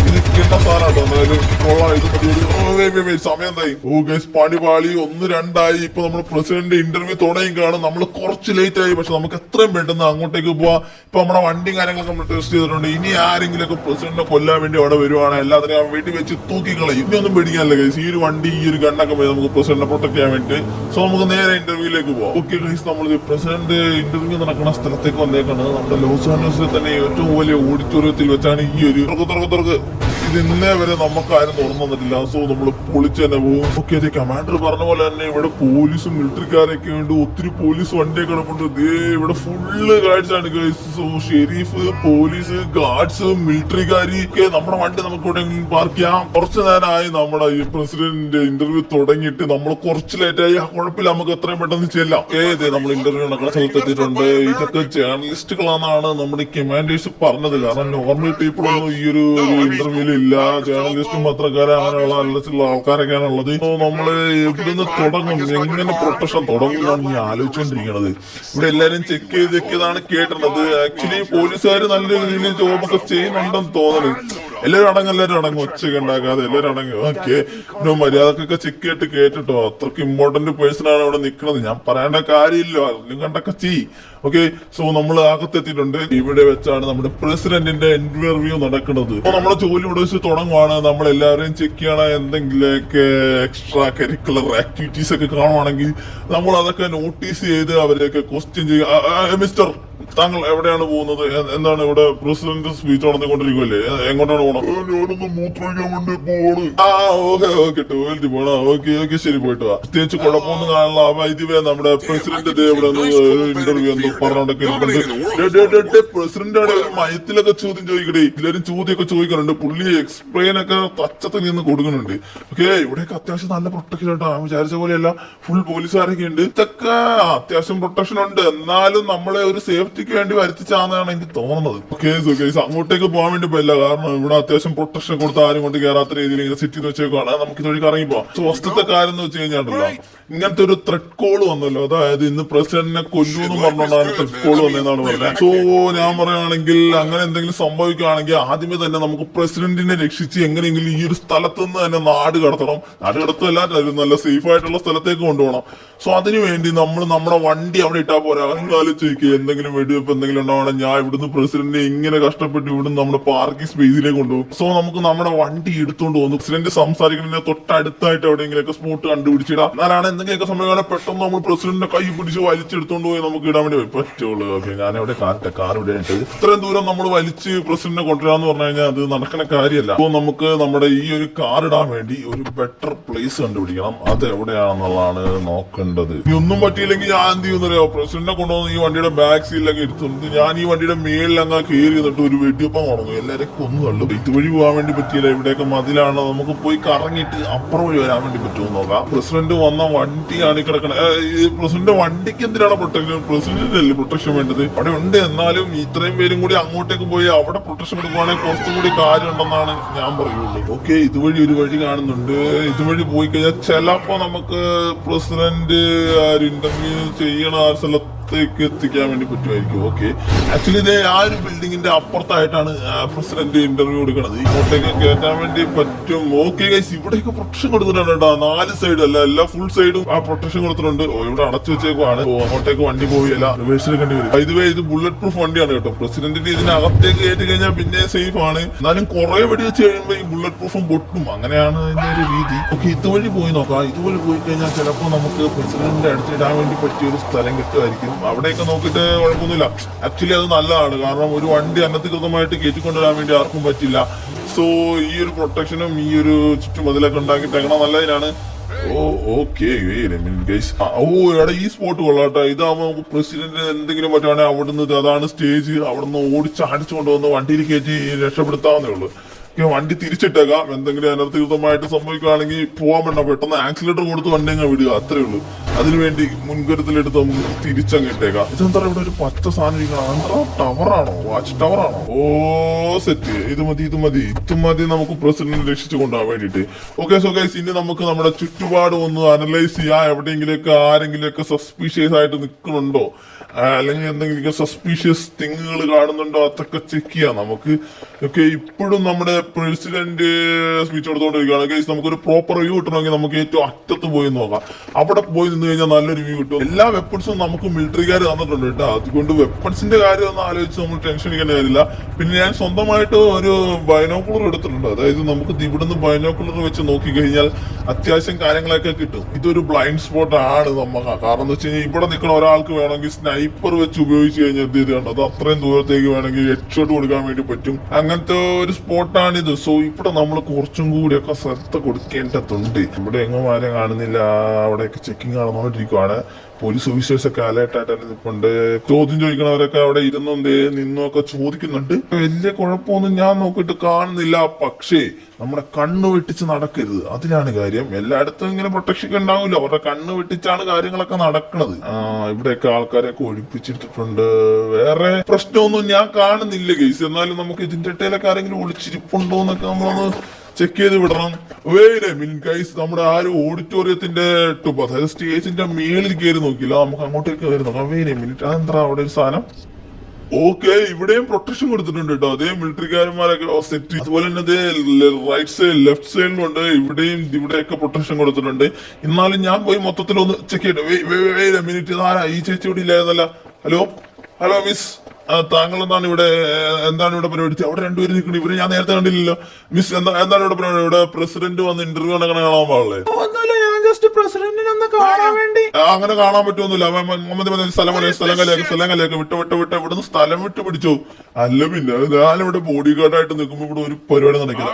ഇത് കിട്ടുന്ന സാധനമാട്ടോ, എന്തായാലും കൊള്ളാം. ഇത് സമയം എന്തായി? ഓ ഗൈസ്, പണി പാളി. 1-2 ഇപ്പൊ നമ്മൾ പ്രസിഡന്റ് ഇന്റർവ്യൂ തുടങ്ങി കാണും. നമ്മൾ കുറച്ച് ലേറ്റ് ആയി, പക്ഷെ നമുക്ക് എത്രയും പെട്ടെന്ന് അങ്ങോട്ടേക്ക് പോവാം. ഇപ്പൊ നമ്മുടെ വണ്ടിയും കാര്യങ്ങളൊക്കെ നമ്മൾ ടെസ്റ്റ് ചെയ്തിട്ടുണ്ട്. ഇനി ആരെങ്കിലും ഒക്കെ പ്രസിഡന്റിനെ കൊല്ലാൻ വേണ്ടി അവിടെ വരുവാണ്, എല്ലാത്തിനും വീട്ടിൽ വെച്ച് തൂക്കിക്കളയും. ഇനിയൊന്നും പേടിക്കാനല്ല ഗൈസ്. ഈ ഒരു വണ്ടി ഈ ഒരു ഗണ്ണൊക്കെ പോയി നമുക്ക് പ്രസിഡന്റിനെ പ്രൊട്ടക്ട് ചെയ്യാൻ വേണ്ടി. സോ നമുക്ക് നേരെ ഇന്റർവ്യൂയിലേക്ക് പോവാം. ഓക്കെ ഗൈസ്, നമ്മൾ പ്രസിഡന്റ് ഇന്റർവ്യൂ നടക്കുന്ന സ്ഥലത്തേക്ക് വന്നേക്കാണ്. നമ്മുടെ ലോസ് ആഞ്ചലസിൽ തന്നെ ഏറ്റവും വലിയ ഓഡിറ്റോറിയത്തിൽ വെച്ചാണ് ഈ ഒരു തുറക്ക് ഇത് ഇന്നേ വരെ നമുക്ക് ആരും തുറന്നു തന്നിട്ടില്ല. സോ നമ്മൾ പൊളിച്ച് തന്നെ പോകും. ഓക്കെ, അതെ, കമാൻഡർ പറഞ്ഞ പോലെ തന്നെ ഇവിടെ പോലീസും മിലിറ്ററിക്കാരൊക്കെ ഉണ്ട്. ഒത്തിരി പോലീസ് വണ്ടിയൊക്കെ കിടപ്പുണ്ട്. ദേ ഇവിടെ ഫുള്ള് ഗാർഡ്സാണ് guys. So sheriff, police, guards, മിലിറ്ററിക്കാരി ഒക്കെ. നമ്മുടെ വണ്ടി നമുക്ക് ഇവിടെ പാർക്ക് ചെയ്യാം. കുറച്ചു നേരമായി നമ്മുടെ ഈ പ്രസിഡന്റ് ഇന്റർവ്യൂ തുടങ്ങിയിട്ട്. നമ്മൾ കുറച്ച് ലേറ്റ് ആയി, കുഴപ്പമില്ല, നമുക്ക് എത്രയും പെട്ടെന്ന് ചെല്ലാം. നമ്മൾ ഇന്റർവ്യൂ നടക്കുന്ന സ്ഥലത്ത് എത്തിയിട്ടുണ്ട്. ഇതൊക്കെ ജേർണലിസ്റ്റുകളാണ് നമ്മുടെ കമാൻഡേഴ്സ് പറഞ്ഞത്. കാരണം നോർമൽ പീപ്പിൾ ഒന്നും ഈ ഒരു ഇന്റർവ്യൂവിൽ ഇല്ല. ജേർണലിസ്റ്റും പത്രക്കാരും അങ്ങനെയുള്ള അല്ലച്ചുള്ള ആൾക്കാരൊക്കെയാണ് ഉള്ളത്. നമ്മള് എവിടുന്ന് തുടങ്ങും, എങ്ങനെ പ്രൊട്ടക്ഷൻ തുടങ്ങും എന്നാണ് ഞാൻ ആലോചിച്ചുകൊണ്ടിരിക്കുന്നത്. ഇവിടെ എല്ലാരും ചെക്ക് ചെയ്താണ് കേട്ടിട്ടുള്ളത്. ആക്ച്വലി പോലീസുകാർ നല്ല രീതിയിൽ ജോബൊക്കെ ചെയ്യുന്നുണ്ടെന്ന് തോന്നുന്നു. എല്ലാവരും അടങ്ങും, ഒച്ചയൊക്കെ ഉണ്ടാക്കാതെ എല്ലാവരും അടങ്ങും. ഓക്കെ, മര്യാദക്കൊക്കെ ചെക്ക് ചെയ്തിട്ട് കേട്ടിട്ടോ. അത്രക്ക് ഇമ്പോർട്ടന്റ് പേഴ്സൺ ആണ് ഇവിടെ നിൽക്കുന്നത്. ഞാൻ പറയേണ്ട കാര്യമില്ല, അതിലും കണ്ടൊക്കെ ചെയ്. ഓക്കെ, സോ നമ്മൾ അകത്തെത്തിയിട്ടുണ്ട്. ഇവിടെ വെച്ചാണ് നമ്മുടെ പ്രസിഡന്റിന്റെ ഇന്റർവ്യൂ നടക്കുന്നത്. അപ്പൊ നമ്മുടെ ജോലി ഇവിടെ വെച്ച് തുടങ്ങുവാണ്. നമ്മൾ എല്ലാവരെയും ചെക്ക് ചെയ്യണ എന്തെങ്കിലുമൊക്കെ എക്സ്ട്രാ കരിക്കുലർ ആക്ടിവിറ്റീസ് ഒക്കെ കാണുവാണെങ്കിൽ നമ്മൾ അതൊക്കെ നോട്ടീസ് ചെയ്ത് അവരെയൊക്കെ ക്വസ്റ്റ്യൻ ചെയ്യുക. മിസ്റ്റർ, താങ്കൾ എവിടെയാണ് പോകുന്നത്? എന്താണ് ഇവിടെ പ്രസിഡന്റ് സ്പീച്ച് നടന്നുകൊണ്ടിരിക്കുമല്ലേ? എങ്ങോട്ടാണ് പോകണം? ഞാനൊന്ന് മൂത്രമൊഴിക്കാൻ വേണ്ടി പോവാണ്. ഓക്കെ, ടോയ്ലറ്റ് പോണോ? ഓക്കെ, ശരി, പോയിട്ട് വാ. പ്രത്യേകിച്ച് കുഴപ്പമൊന്നും കാണാനുള്ള വൈദ്യുവേ നമ്മുടെ പ്രസിഡന്റ് ഇവിടെ ഇന്റർവ്യൂ എന്തോ പറഞ്ഞോണ്ടൊക്കെ പ്രസിഡന്റാണ്. മയത്തിലൊക്കെ ചോദ്യം ചോദിക്കട്ടെ. എല്ലാവരും ചോദ്യമൊക്കെ ചോദിക്കുന്നുണ്ട്. പുള്ളി എക്സ്പ്ലെയിൻ ഒക്കെ തച്ചത്തിൽ നിന്ന് കൊടുക്കുന്നുണ്ട്. ഓക്കെ, ഇവിടെയൊക്കെ അത്യാവശ്യം നല്ല പ്രൊട്ടക്ഷൻ ഉണ്ടോ? വിചാരിച്ച പോലെയല്ല, ഫുൾ പോലീസുകാരൊക്കെ ഉണ്ട്. ഇതൊക്കെ അത്യാവശ്യം പ്രൊട്ടക്ഷൻ ഉണ്ട്. എന്നാലും നമ്മളെ ഒരു സേഫ്റ്റിക്ക് വേണ്ടി വരുത്തിച്ചാന്നാണ് എനിക്ക് തോന്നുന്നത്. ഓക്കെ, അങ്ങോട്ടേക്ക് പോകാൻ വേണ്ടി പോയില്ല. കാരണം ഇവിടെ അത്യാവശ്യം പ്രൊട്ടക്ഷൻ കൊടുത്ത് ആരും കൊണ്ട് കയറാത്ത രീതിയിൽ ഇങ്ങനെ സിറ്റി വെച്ചേക്കാണ്. നമുക്ക് ഇതൊഴി ഇറങ്ങി പോവാം. സോ ഫസ്റ്റത്തെ കാര്യം എന്ന് വെച്ച് കഴിഞ്ഞാണ്ടല്ലോ, ഇങ്ങനത്തെ ഒരു ത്രെഡ് കോൾ വന്നല്ലോ. അതായത് ഇന്ന് പ്രസിഡന്റിനെ കൊല്ലൂന്ന് പറഞ്ഞുകൊണ്ടാണ് ത്രെഡ് കോൾ വന്നതെന്നാണ് പറഞ്ഞത്. സോ ഞാൻ പറയുകയാണെങ്കിൽ അങ്ങനെ എന്തെങ്കിലും സംഭവിക്കുകയാണെങ്കിൽ ആദ്യമേ തന്നെ നമുക്ക് പ്രസിഡന്റിനെ രക്ഷിച്ച് എങ്ങനെയെങ്കിലും ഈ ഒരു സ്ഥലത്ത് നിന്ന് തന്നെ നാട് കടത്തണം. നാട് കടത്തല്ല, നല്ല സേഫ് ആയിട്ടുള്ള സ്ഥലത്തേക്ക് കൊണ്ടുപോകണം. സോ അതിനുവേണ്ടി നമ്മൾ നമ്മുടെ വണ്ടി അവിടെ ഇട്ടാൽ പോരാ. ആലോചിക്കുക, എന്തെങ്കിലും വെടിവെപ്പ് എന്തെങ്കിലും ഉണ്ടാവണം, ഞാൻ ഇവിടുന്ന് പ്രസിഡന്റിനെ ഇങ്ങനെ കഷ്ടപ്പെട്ട് ഇവിടുന്ന് നമ്മുടെ പാർക്കിംഗ് സ്പേസിലേക്ക് കൊണ്ടുപോകും. സോ നമുക്ക് നമ്മുടെ വണ്ടി എടുത്തുകൊണ്ട് പോകുന്നു. പ്രസിഡന്റ് സംസാരിക്കുന്നതിന് തൊട്ടടുത്തായിട്ട് എവിടെയെങ്കിലൊക്കെ സ്പോട്ട് കണ്ടുപിടിച്ചിടാം. എന്നാലാണ് എന്തെങ്കിലുമൊക്കെ സമയമാണ് പെട്ടെന്ന് നമ്മൾ പ്രസിഡന്റിനെ കൈ പിടിച്ച് വലിച്ചെടുത്തോണ്ട് പോയി നമുക്ക് ഇടാൻ വേണ്ടി പറ്റുള്ളൂ. ഓക്കെ, ഞാൻ എവിടെ കാർ ഇവിടെ ഉണ്ട്. ഇത്രയും ദൂരം നമ്മൾ വലിച്ച് പ്രസിഡന്റിനെ കൊണ്ടുവരാന്ന് പറഞ്ഞു കഴിഞ്ഞാൽ അത് നടക്കുന്ന കാര്യമല്ല. അപ്പോൾ നമുക്ക് നമ്മുടെ ഈ ഒരു കാർ ഇടാൻ വേണ്ടി ഒരു ബെറ്റർ പ്ലേസ് കണ്ടുപിടിക്കണം. അത് എവിടെയാണെന്നുള്ളതാണ് നോക്കേണ്ടത്. ഇനി ഒന്നും പറ്റിയില്ലെങ്കിൽ ഞാൻ എന്ത് ചെയ്യുന്നറിയോ, പ്രസിഡന്റിനെ കൊണ്ടുവന്ന് ഈ വണ്ടിയുടെ ബാക്ക് സീറ്റിലൊക്കെ എടുത്തുണ്ട് ഞാൻ ഈ വണ്ടിയുടെ മേളിലങ്ങ് കയറി നിന്നിട്ട് ഒരു വെടിയപ്പം തുടങ്ങും. എല്ലാവരും കൊന്നു കള്ളു. ഇതുവഴി പോകാൻ വേണ്ടി പറ്റിയില്ല. ഇവിടെയൊക്കെ മതിലാണ്, നമുക്ക് പോയി കറങ്ങിയിട്ട് അപ്പുറം വഴി വരാൻ വേണ്ടി പറ്റുമെന്ന് നോക്കാം. പ്രസിഡന്റ് വന്ന വണ്ടിയാണ് ഈ കിടക്കണത്. പ്രസിഡന്റ് വണ്ടിക്ക് എന്തിനാണ് പ്രൊട്ടക്ഷൻ? പ്രസിഡന്റിനല്ലേ പ്രൊട്ടക്ഷൻ വേണ്ടത്? അവിടെ ഉണ്ട്. എന്നാലും ഇത്രയും പേരും കൂടി അങ്ങോട്ടേക്ക് പോയി അവിടെ പ്രൊട്ടക്ഷൻ എടുക്കുവാണെങ്കിൽ കുറച്ചും കൂടി കാര്യമുണ്ടെന്നാണ് ഞാൻ പറയുള്ളൂ. ഓക്കെ, ഇതുവഴി ഒരു വഴി കാണുന്നുണ്ട്. ഇതുവഴി പോയി കഴിഞ്ഞാൽ ചിലപ്പോ നമുക്ക് പ്രസിഡന്റ് ഇന്റർവ്യൂ ചെയ്യണ ആ സ്ഥലത്തേക്ക് എത്തിക്കാൻ വേണ്ടി പറ്റുമായിരിക്കും. ഓക്കെ, ആക്ച്വലി ഇതേ ആ ഒരു ബിൽഡിങ്ങിന്റെ അപ്പുറത്തായിട്ടാണ് പ്രസിഡന്റ് ഇന്റർവ്യൂ എടുക്കുന്നത്. ഇങ്ങോട്ടേക്ക് കയറ്റാൻ വേണ്ടി പറ്റും. ഓക്കെ ഗൈസ്, ഇവിടെയൊക്കെ പ്രൊട്ടക്ഷൻ കൊടുത്തിട്ടുണ്ട് കേട്ടോ. 4 സൈഡ് അല്ല, എല്ലാ ഫുൾ സൈഡും ആ പ്രൊട്ടക്ഷൻ കൊടുത്തിട്ടുണ്ട്. ഇവിടെ അടച്ചു വെച്ചേക്കുവാണ്. അങ്ങോട്ടേക്ക് വണ്ടി പോയില്ല, റിവേഴ്സ് എടുക്കേണ്ടി വരും. ഇതുവേ ഇത് ബുള്ളറ്റ് പ്രൂഫ് വണ്ടിയാണ് കേട്ടോ. പ്രസിഡന്റിന് ഇതിനകത്തേക്ക് കയറ്റി കഴിഞ്ഞാൽ പിന്നെ സേഫ് ആണ്. എന്നാലും കുറെ വെടി വെച്ച് കഴിയുമ്പോൾ ഈ ബുള്ളറ്റ് പ്രൂഫും പൊട്ടും. അങ്ങനെയാണ് അതിന്റെ ഒരു രീതി. ഓക്കെ, ഇതുവഴി പോയി നോക്കാം. ഇതുവഴി പോയി കഴിഞ്ഞാൽ ചിലപ്പോൾ നമുക്ക് പ്രസിഡന്റിന്റെ അടുത്തിടാൻ വേണ്ടി പറ്റിയ ഒരു സ്ഥലം കിട്ടുമായിരിക്കും. അവിടെയൊക്കെ നോക്കിയിട്ട് കുഴപ്പമൊന്നുമില്ല. ആക്ച്വലി അത് നല്ലതാണ്. കാരണം ഒരു വണ്ടി അനധികൃതമായിട്ട് കയറ്റിക്കൊണ്ടുവരാൻ വേണ്ടി ആർക്കും പറ്റില്ല. സോ ഈ ഒരു പ്രൊട്ടക്ഷനും ഈ ഒരു ചുറ്റുമതിലൊക്കെ ഉണ്ടാക്കിയിട്ടേക്കണം നല്ലതിനാണ്. ഓക്കെ, എടാ ഈ സ്പോട്ട് കൊള്ളാട്ടോ. ഇതാവുമ്പോ നമുക്ക് പ്രസിഡന്റ് എന്തെങ്കിലും പറ്റുവാണെങ്കിൽ അവിടുന്ന് അതാണ് സ്റ്റേജ്. അവിടുന്ന് ഓടിച്ചടിച്ചു കൊണ്ടുവന്ന് വണ്ടിയിൽ കയറ്റി രക്ഷപ്പെടുത്താവുന്നേ ഉള്ളൂ. വണ്ടി തിരിച്ചിട്ടേക്കാം. എന്തെങ്കിലും അനധികൃതമായിട്ട് സംഭവിക്കുകയാണെങ്കിൽ പോകാൻ വേണ്ട, പെട്ടെന്ന് ആക്സിലേറ്റർ കൊടുത്ത് വണ്ടി അങ്ങ് വിടുക, അത്രേ ഉള്ളൂ. അതിനുവേണ്ടി മുൻകരുതലെടുത്ത് നമുക്ക് തിരിച്ചങ്ങ് ഇട്ടേക്കാം. ഇതെന്താ ഇവിടെ ഒരു പച്ച സാധനം ഇരിക്കണം? ടവറാണോ? വാച്ച് ടവറാണോ? സെറ്റ്. ഇത് മതി നമുക്ക് പ്രസിഡന്റിനെ രക്ഷിച്ചു കൊണ്ടുപോകാൻ വേണ്ടിട്ട്. ഓക്കെ, സോ ഗൈസ്, ഇനി നമുക്ക് നമ്മുടെ ചുറ്റുപാട് ഒന്ന് അനലൈസ് ചെയ്യാം. എവിടെയെങ്കിലൊക്കെ ആരെങ്കിലുമൊക്കെ സസ്പീഷ്യസ് ആയിട്ട് നിൽക്കുന്നുണ്ടോ, അല്ലെങ്കിൽ എന്തെങ്കിലും സസ്പീഷ്യസ് തിങ്ങുകൾ കാണുന്നുണ്ടോ, അതൊക്കെ ചെക്ക് ചെയ്യാം നമുക്ക്. ഓക്കെ, ഇപ്പോഴും നമ്മുടെ പ്രസിഡന്റ് സ്പീച്ച് കൊടുത്തോണ്ടിരിക്കുകയാണ് ഗൈസ്. നമുക്കൊരു പ്രോപ്പർ വ്യൂ കിട്ടണമെങ്കിൽ നമുക്ക് ഏറ്റവും അറ്റത്ത് പോയി നോക്കാം. അവിടെ പോയി നിന്ന് കഴിഞ്ഞാൽ നല്ലൊരു വ്യൂ കിട്ടും. എല്ലാ വെപ്പൺസും നമുക്ക് മിലിറ്ററിക്കാർ തന്നിട്ടുണ്ട് കേട്ടോ. അതുകൊണ്ട് വെപ്പൺസിന്റെ കാര്യം ഒന്നും ആലോചിച്ച് നമ്മൾ ടെൻഷൻ അടിക്കേണ്ട കാര്യമില്ല. പിന്നെ ഞാൻ സ്വന്തമായിട്ട് ഒരു ബൈനോക്കുലർ എടുത്തിട്ടുണ്ട്. അതായത് നമുക്ക് ഇവിടുന്ന് ബൈനോക്കുലർ വെച്ച് നോക്കി കഴിഞ്ഞാൽ അത്യാവശ്യം കാര്യങ്ങളൊക്കെ കിട്ടും. ഇതൊരു ബ്ലൈൻഡ് സ്പോട്ട് ആണ് നമുക്ക്. കാരണം എന്ന് വെച്ച് കഴിഞ്ഞാൽ ഇവിടെ നിൽക്കുന്ന ഒരാൾക്ക് വേണമെങ്കിൽ സ്നൈപ്പർ വെച്ച് ഉപയോഗിച്ച് കഴിഞ്ഞാൽ എന്ത് ചെയ്താണ്, അത് അത്രയും ദൂരത്തേക്ക് വേണമെങ്കിൽ ഹെഡ്ഷോട്ട് കൊടുക്കാൻ വേണ്ടി പറ്റും. അങ്ങനത്തെ ഒരു സ്പോട്ടാണിത്. സോ ഇവിടെ നമ്മൾ കുറച്ചും കൂടിയൊക്കെ ശ്രദ്ധ കൊടുക്കേണ്ടതുണ്ട്. ഇവിടെ എങ്ങും ആരും കാണുന്നില്ല. അവിടെയൊക്കെ ചെക്കിങ് നടന്നുകൊണ്ടിരിക്കുവാണ്. പോലീസ് ഓഫീസേഴ്സ് ഒക്കെ അലേർട്ടായിട്ട് നിൽപ്പുണ്ട്. ചോദ്യം ചോദിക്കണവരൊക്കെ അവിടെ നിന്നൊക്കെ ചോദിക്കുന്നുണ്ട്. വലിയ കുഴപ്പമൊന്നും ഞാൻ നോക്കിയിട്ട് കാണുന്നില്ല. പക്ഷേ നമ്മുടെ കണ്ണ് വെട്ടിച്ച് നടക്കരുത്, അതിലാണ് കാര്യം. എല്ലായിടത്തും ഇങ്ങനെ പ്രൊട്ടക്ഷൻ ഉണ്ടാവില്ല. അവരുടെ കണ്ണ് വെട്ടിച്ചാണ് കാര്യങ്ങളൊക്കെ നടക്കുന്നത്. ഇവിടെയൊക്കെ ആൾക്കാരെയൊക്കെ ഒഴിപ്പിച്ചിട്ടിട്ടുണ്ട്. വേറെ പ്രശ്നമൊന്നും ഞാൻ കാണുന്നില്ല ഗൈസ്. എന്നാലും നമുക്ക് ഇതിന്റെ ഇടയിലൊക്കെ ആരെങ്കിലും ഒളിച്ചിരിപ്പുണ്ടോ എന്നൊക്കെ നമ്മളൊന്ന് ചെക്ക് ചെയ്ത് വിടണം. ഗൈസ്, നമ്മുടെ ആ ഒരു ഓഡിറ്റോറിയത്തിന്റെ ടോപ്പ്, അതായത് സ്റ്റേജിന്റെ മേളിൽ കയറി നോക്കില്ല, നമുക്ക് അങ്ങോട്ടേക്ക് കയറി നോക്കാം. മിനിറ്റ്, അതെന്താ അവിടെ ഒരു സാധനം? ഓക്കെ, ഇവിടെയും പ്രൊട്ടക്ഷൻ കൊടുത്തിട്ടുണ്ട് കേട്ടോ. അതേ മിലിറ്ററിക്കാരന്മാരൊക്കെ സെറ്റ്. അതുപോലെ തന്നെ അതേ റൈറ്റ് സൈഡ് ലെഫ്റ്റ് സൈഡിലുണ്ട്. ഇവിടെയൊക്കെ പ്രൊട്ടക്ഷൻ കൊടുത്തിട്ടുണ്ട്. എന്നാലും ഞാൻ പോയി മൊത്തത്തിലൊന്ന് ചെക്ക് ചെയ്യട്ടെ. മിനിറ്റ്, ഈ ചേച്ചി ഇവിടെ ഇല്ലായിരുന്നല്ല. ഹലോ മിസ്, താങ്കൾ എന്താണ് ഇവിടെ പരിപാടി? അവിടെ രണ്ടുപേരും നിൽക്കണം. ഇവരെ ഞാൻ നേരത്തെ കണ്ടില്ലല്ലോ. മിസ്, എന്താണ് ഇവിടെ പരിപാടി? ഇവിടെ പ്രസിഡന്റ് വന്ന് ഇന്റർവ്യൂ നടക്കണ കാണാൻ പാടില്ലേ? അങ്ങനെ കാണാൻ പറ്റുമൊന്നുമില്ല. സ്ഥലം കലയൊക്കെ വിട്ട് ഇവിടുന്ന് സ്ഥലം വിട്ട് പിടിച്ചോ. അല്ല പിന്നെ ഞാനിവിടെ ബോഡി ഗാർഡായിട്ട് നിൽക്കുമ്പോ ഇവിടെ ഒരു പരിപാടി നടക്കില്ല.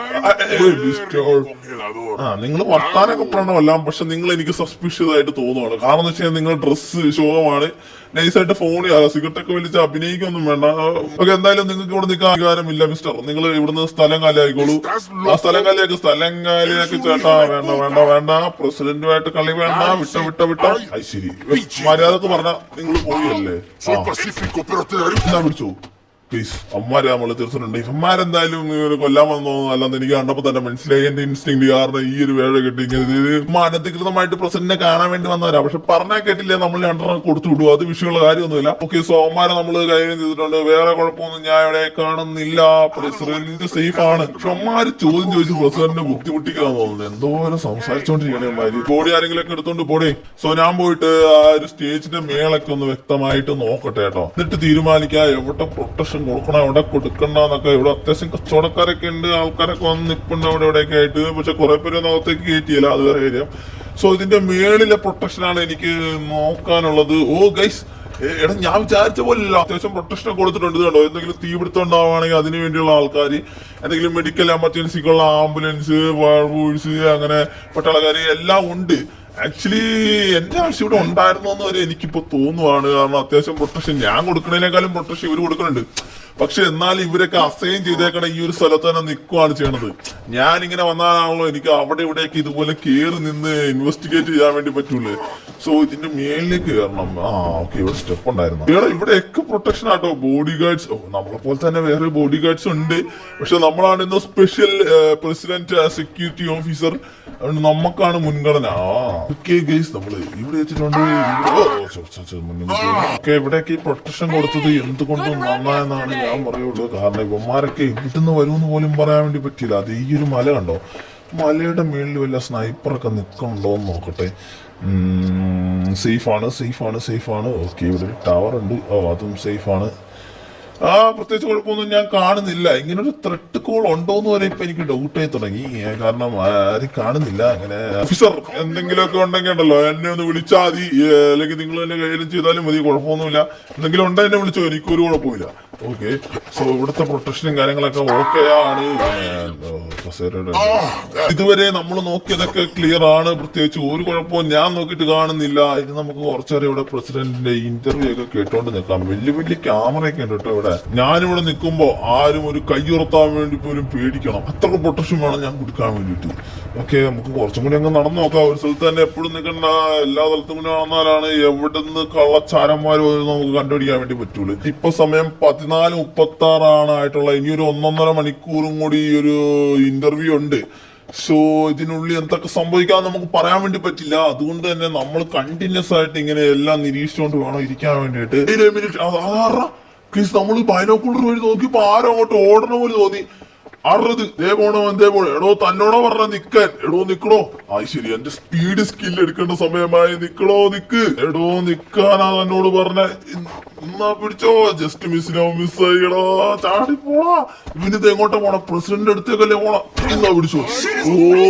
നിങ്ങൾ വർത്താനൊക്കെ പറയണമല്ല, പക്ഷെ നിങ്ങൾ എനിക്ക് സസ്പീഷ്യസ് ആയിട്ട് തോന്നുവാണ്. കാരണം എന്ന് വെച്ചാൽ നിങ്ങളുടെ ഡ്രസ്സ് ശോകമാണ്. നൈസായിട്ട് ഫോൺ ചെയ്യാം, സിഗരറ്റ് ഒക്കെ വലിച്ച് അഭിനയിക്കൊന്നും വേണ്ട. ഓക്കെ, എന്തായാലും നിങ്ങൾക്ക് ഇവിടെ നിൽക്കാൻ അധികാരമില്ല മിസ്റ്റർ. നിങ്ങൾ ഇവിടുന്ന് സ്ഥലം കാലിയായിക്കോളൂ. ആ സ്ഥലം കാലിയാക്കി ചേട്ടാ. വേണ്ട പ്രസിഡന്റുമായിട്ട് കളി വേണ്ട. വിട്ടോ. ശരി, മര്യാദക്ക് പറഞ്ഞ നിങ്ങൾ പോയല്ലേ? പിടിച്ചു. പ്ലീസ് അമ്മമാരെ നമ്മൾ തീർച്ചിട്ടുണ്ട്. ഇവന്മാരെന്തായാലും കൊല്ലാൻ വന്നോ അല്ലാന്ന് എനിക്ക് കണ്ടപ്പോ തന്നെ മനസ്സിലായി. എന്റെ ഇൻസ്റ്റിങ് കാരണം ഈ ഒരു വേഴ കെട്ടി ഇങ്ങനെ അനധികൃതമായിട്ട് പ്രസിഡന്റിനെ കാണാൻ വേണ്ടി വന്നവരാ. പക്ഷെ പറഞ്ഞാൽ കേട്ടില്ലേ, നമ്മൾ രണ്ടെണ്ണം കൊടുത്തു വിടും, അത് വിഷയമുള്ള കാര്യമൊന്നുമില്ല. ഓക്കെ, സോ അമ്മമാരെ നമ്മൾ കൈകാര്യം ചെയ്തിട്ടുണ്ട്. വേറെ കുഴപ്പമൊന്നും ഞാൻ ഇവിടെ കാണുന്നില്ല. പ്രസിഡന്റ് സേഫ് ആണ്. പക്ഷെ അമ്മമാര് ചോദ്യം ചോദിച്ച് പ്രസിഡന്റിനെ ബുദ്ധിമുട്ടിക്കാന്ന് തോന്നുന്നു. എന്തോരം സംസാരിച്ചോണ്ടിരിക്കണേ അമ്മമാര്. ബോഡി ആരെങ്കിലും ഒക്കെ എടുത്തോണ്ട് പോടേ. സോ ഞാൻ പോയിട്ട് ആ ഒരു സ്റ്റേജിന്റെ മേളൊക്കെ ഒന്ന് വ്യക്തമായിട്ട് നോക്കട്ടെ കേട്ടോ. എന്നിട്ട് തീരുമാനിക്കാം എവിടെ പ്രൊട്ടക്ഷൻ കൊടുക്കണം, എവിടെ കൊടുക്കണ്ടെന്നൊക്കെ. ഇവിടെ അത്യാവശ്യം കച്ചവടക്കാരൊക്കെ ഉണ്ട്, ആൾക്കാരൊക്കെ വന്ന് നിൽപ്പുണ്ട് അവിടെ ഇവിടെയൊക്കെ ആയിട്ട്. പക്ഷെ കുറെ പേര് അകത്തേക്ക് കയറ്റിയില്ല, അത് വേറെ കാര്യം. സോ ഇതിന്റെ മേളിലെ പ്രൊട്ടക്ഷനാണ് എനിക്ക് നോക്കാനുള്ളത്. ഓ ഗൈസ്, എടാ ഞാൻ വിചാരിച്ച പോലെയല്ല, അത്യാവശ്യം പ്രൊട്ടക്ഷൻ കൊടുത്തിട്ടുണ്ട് കേട്ടോ. എന്തെങ്കിലും തീപിടുത്തം ഉണ്ടാവുകയാണെങ്കിൽ അതിന് വേണ്ടിയുള്ള ആൾക്കാർ, എന്തെങ്കിലും മെഡിക്കൽ എമർജൻസിക്കുള്ള ആംബുലൻസ്, ഫയർഫോഴ്സ്, അങ്ങനെ പട്ടാളക്കാർ എല്ലാം ഉണ്ട്. ആക്ച്വലി എന്റെ ആവശ്യം ഇവിടെ ഉണ്ടായിരുന്നു എന്ന് വരെ എനിക്കിപ്പോ തോന്നുവാണ്. കാരണം അത്യാവശ്യം പ്രൊട്ടക്ഷൻ ഞാൻ കൊടുക്കുന്നതിനേക്കാളും പ്രൊട്ടക്ഷൻ ഇവര് കൊടുക്കുന്നുണ്ട്. പക്ഷെ എന്നാൽ ഇവരൊക്കെ അസൈൻ ചെയ്തേക്കണ ഈ ഒരു സ്ഥലത്ത് തന്നെ നിൽക്കുവാണ് ചെയ്യണത്. ഞാനിങ്ങനെ വന്നാലാണല്ലോ എനിക്ക് അവിടെ ഇവിടെയൊക്കെ ഇതുപോലെ കയറി നിന്ന് ഇൻവെസ്റ്റിഗേറ്റ് ചെയ്യാൻ വേണ്ടി പറ്റൂലേ. സോ ഇതിന്റെ മേളിലേക്ക് കയറണം. ഓക്കെ, ഇവിടെ സ്റ്റെപ്പ് ഉണ്ടായിരുന്നു. ഇവിടെയൊക്കെ പ്രൊട്ടക്ഷൻ ആട്ടോ. ബോഡി ഗാർഡ്സ്, നമ്മളെ പോലെ തന്നെ വേറെ ബോഡി ഗാർഡ്സ് ഉണ്ട്. പക്ഷെ നമ്മളാണ് ഇന്ന് സ്പെഷ്യൽ പ്രസിഡന്റ് സെക്യൂരിറ്റി ഓഫീസർ, അതുകൊണ്ട് നമുക്കാണ് മുൻഗണന. ഓക്കെ ഗൈസ്, നമ്മള് ഇവിടെ വെച്ചിട്ടുണ്ട്. ഓക്കെ, ഇവിടെയൊക്കെ ഈ പ്രൊട്ടക്ഷൻ കൊടുത്തത് എന്തുകൊണ്ടും നന്നായെന്നാണ് ഞാൻ പറയുള്ളൂ. കാരണം ഇവന്മാരൊക്കെ ഇവിടുന്ന് വരുമെന്ന് പോലും പറയാൻ വേണ്ടി പറ്റില്ല. അത് ഈ ഒരു മല കണ്ടോ, മലയുടെ മേളിൽ വല്ല സ്നൈപ്പറൊക്കെ നിൽക്കണ്ടോ എന്ന് നോക്കട്ടെ. സേഫാണ്, സേഫാണ്, സേഫാണ്. ഓക്കെ, ഇവിടെ ഒരു ടവർ ഉണ്ട്. അതും സേഫാണ്. പ്രത്യേകിച്ച് കുഴപ്പമൊന്നും ഞാൻ കാണുന്നില്ല. ഇങ്ങനെ ഒരു ത്രെട്ട് കോൾ ഉണ്ടോന്ന് വരെ ഇപ്പൊ എനിക്ക് ഡൗട്ടായി തുടങ്ങി. കാരണം ആരും കാണുന്നില്ല. അങ്ങനെ ഓഫീസർ എന്തെങ്കിലുമൊക്കെ ഉണ്ടെങ്കിൽ ഉണ്ടല്ലോ എന്നെ ഒന്ന് വിളിച്ചാൽ മതി, അല്ലെങ്കിൽ നിങ്ങൾ എന്നെ കൈകാര്യം ചെയ്താലും മതി, കുഴപ്പമൊന്നുമില്ല. എന്തെങ്കിലും ഉണ്ടെങ്കിൽ എന്നെ വിളിച്ചോ, എനിക്കൊരു കുഴപ്പമില്ല. ഓക്കെ, സോ ഇവിടുത്തെ പ്രൊട്ടക്ഷനും കാര്യങ്ങളൊക്കെ ഓക്കെ ആണ്. ഇതുവരെ നമ്മൾ നോക്കിയതൊക്കെ ക്ലിയർ ആണ്. പ്രത്യേകിച്ച് ഒരു കുഴപ്പവും ഞാൻ നോക്കിയിട്ട് കാണുന്നില്ല. ഇത് നമുക്ക് കുറച്ചേരം ഇവിടെ പ്രസിഡന്റിന്റെ ഇന്റർവ്യൂ ഒക്കെ കേട്ടോണ്ട് നിൽക്കാം. വലിയ വലിയ ക്യാമറയൊക്കെ ഉണ്ട് കേട്ടോ ഇവിടെ. ഞാനിവിടെ നിൽക്കുമ്പോ ആരും ഒരു കൈയുറത്താൻ വേണ്ടി പോലും പേടിക്കണം. അത്ര പ്രൊട്ടക്ഷൻ വേണം ഞാൻ കൊടുക്കാൻ വേണ്ടിയിട്ട്. ഓക്കെ, നമുക്ക് കുറച്ചും കൂടി അങ്ങ് നടന്നു നോക്കാം. ഒരു സ്ഥലത്ത് തന്നെ എപ്പോഴും നിൽക്കണ്ട, എല്ലാ സ്ഥലത്തും കൂടി നടന്നാലാണ് എവിടെ നിന്ന് കള്ളച്ചാരന്മാർ നമുക്ക് കണ്ടുപിടിക്കാൻ വേണ്ടി പറ്റൂല. ഇപ്പൊ സമയം 14:36 ആയിട്ടുള്ള. ഇനി ഒരു 1.5 മണിക്കൂറും കൂടി ഈ ഒരു ഇന്റർവ്യൂ ഉണ്ട്. സോ ഇതിനുള്ളിൽ എന്തൊക്കെ സംഭവിക്കാൻ നമുക്ക് പറയാൻ വേണ്ടി പറ്റില്ല. അതുകൊണ്ട് തന്നെ നമ്മൾ കണ്ടിന്യൂസ് ആയിട്ട് ഇങ്ങനെ എല്ലാം നിരീക്ഷിച്ചുകൊണ്ട് വേണം ഇരിക്കാൻ വേണ്ടിയിട്ട്. നമ്മൾ ബൈനോക്കുലർ വഴി നോക്കിയപ്പോ ആരും അങ്ങോട്ട് ഓടണ പോലെ തോന്നി. അറുത് ദേ പോണോ എന്തേ പോണോ. എടോ തന്നോടോ പറഞ്ഞ നിക്കാൻ. എടോ നിക്കണോ. ശരി, എന്റെ സ്പീഡ് സ്കിൽ എടുക്കേണ്ട സമയമായി. നിക്കണോ, നിക്ക്. എടോ നിക്കാനാ തന്നോട് പറഞ്ഞ. എന്നാ പിടിച്ചോ. ജസ്റ്റ് മിസ്സായിടോ. ചാടിപ്പോടാ. ഇവനിത് എങ്ങോട്ടാ പോണ? പ്രസിഡന്റ് അടുത്തേക്കല്ലേ പോണ. എന്നാ പിടിച്ചോ.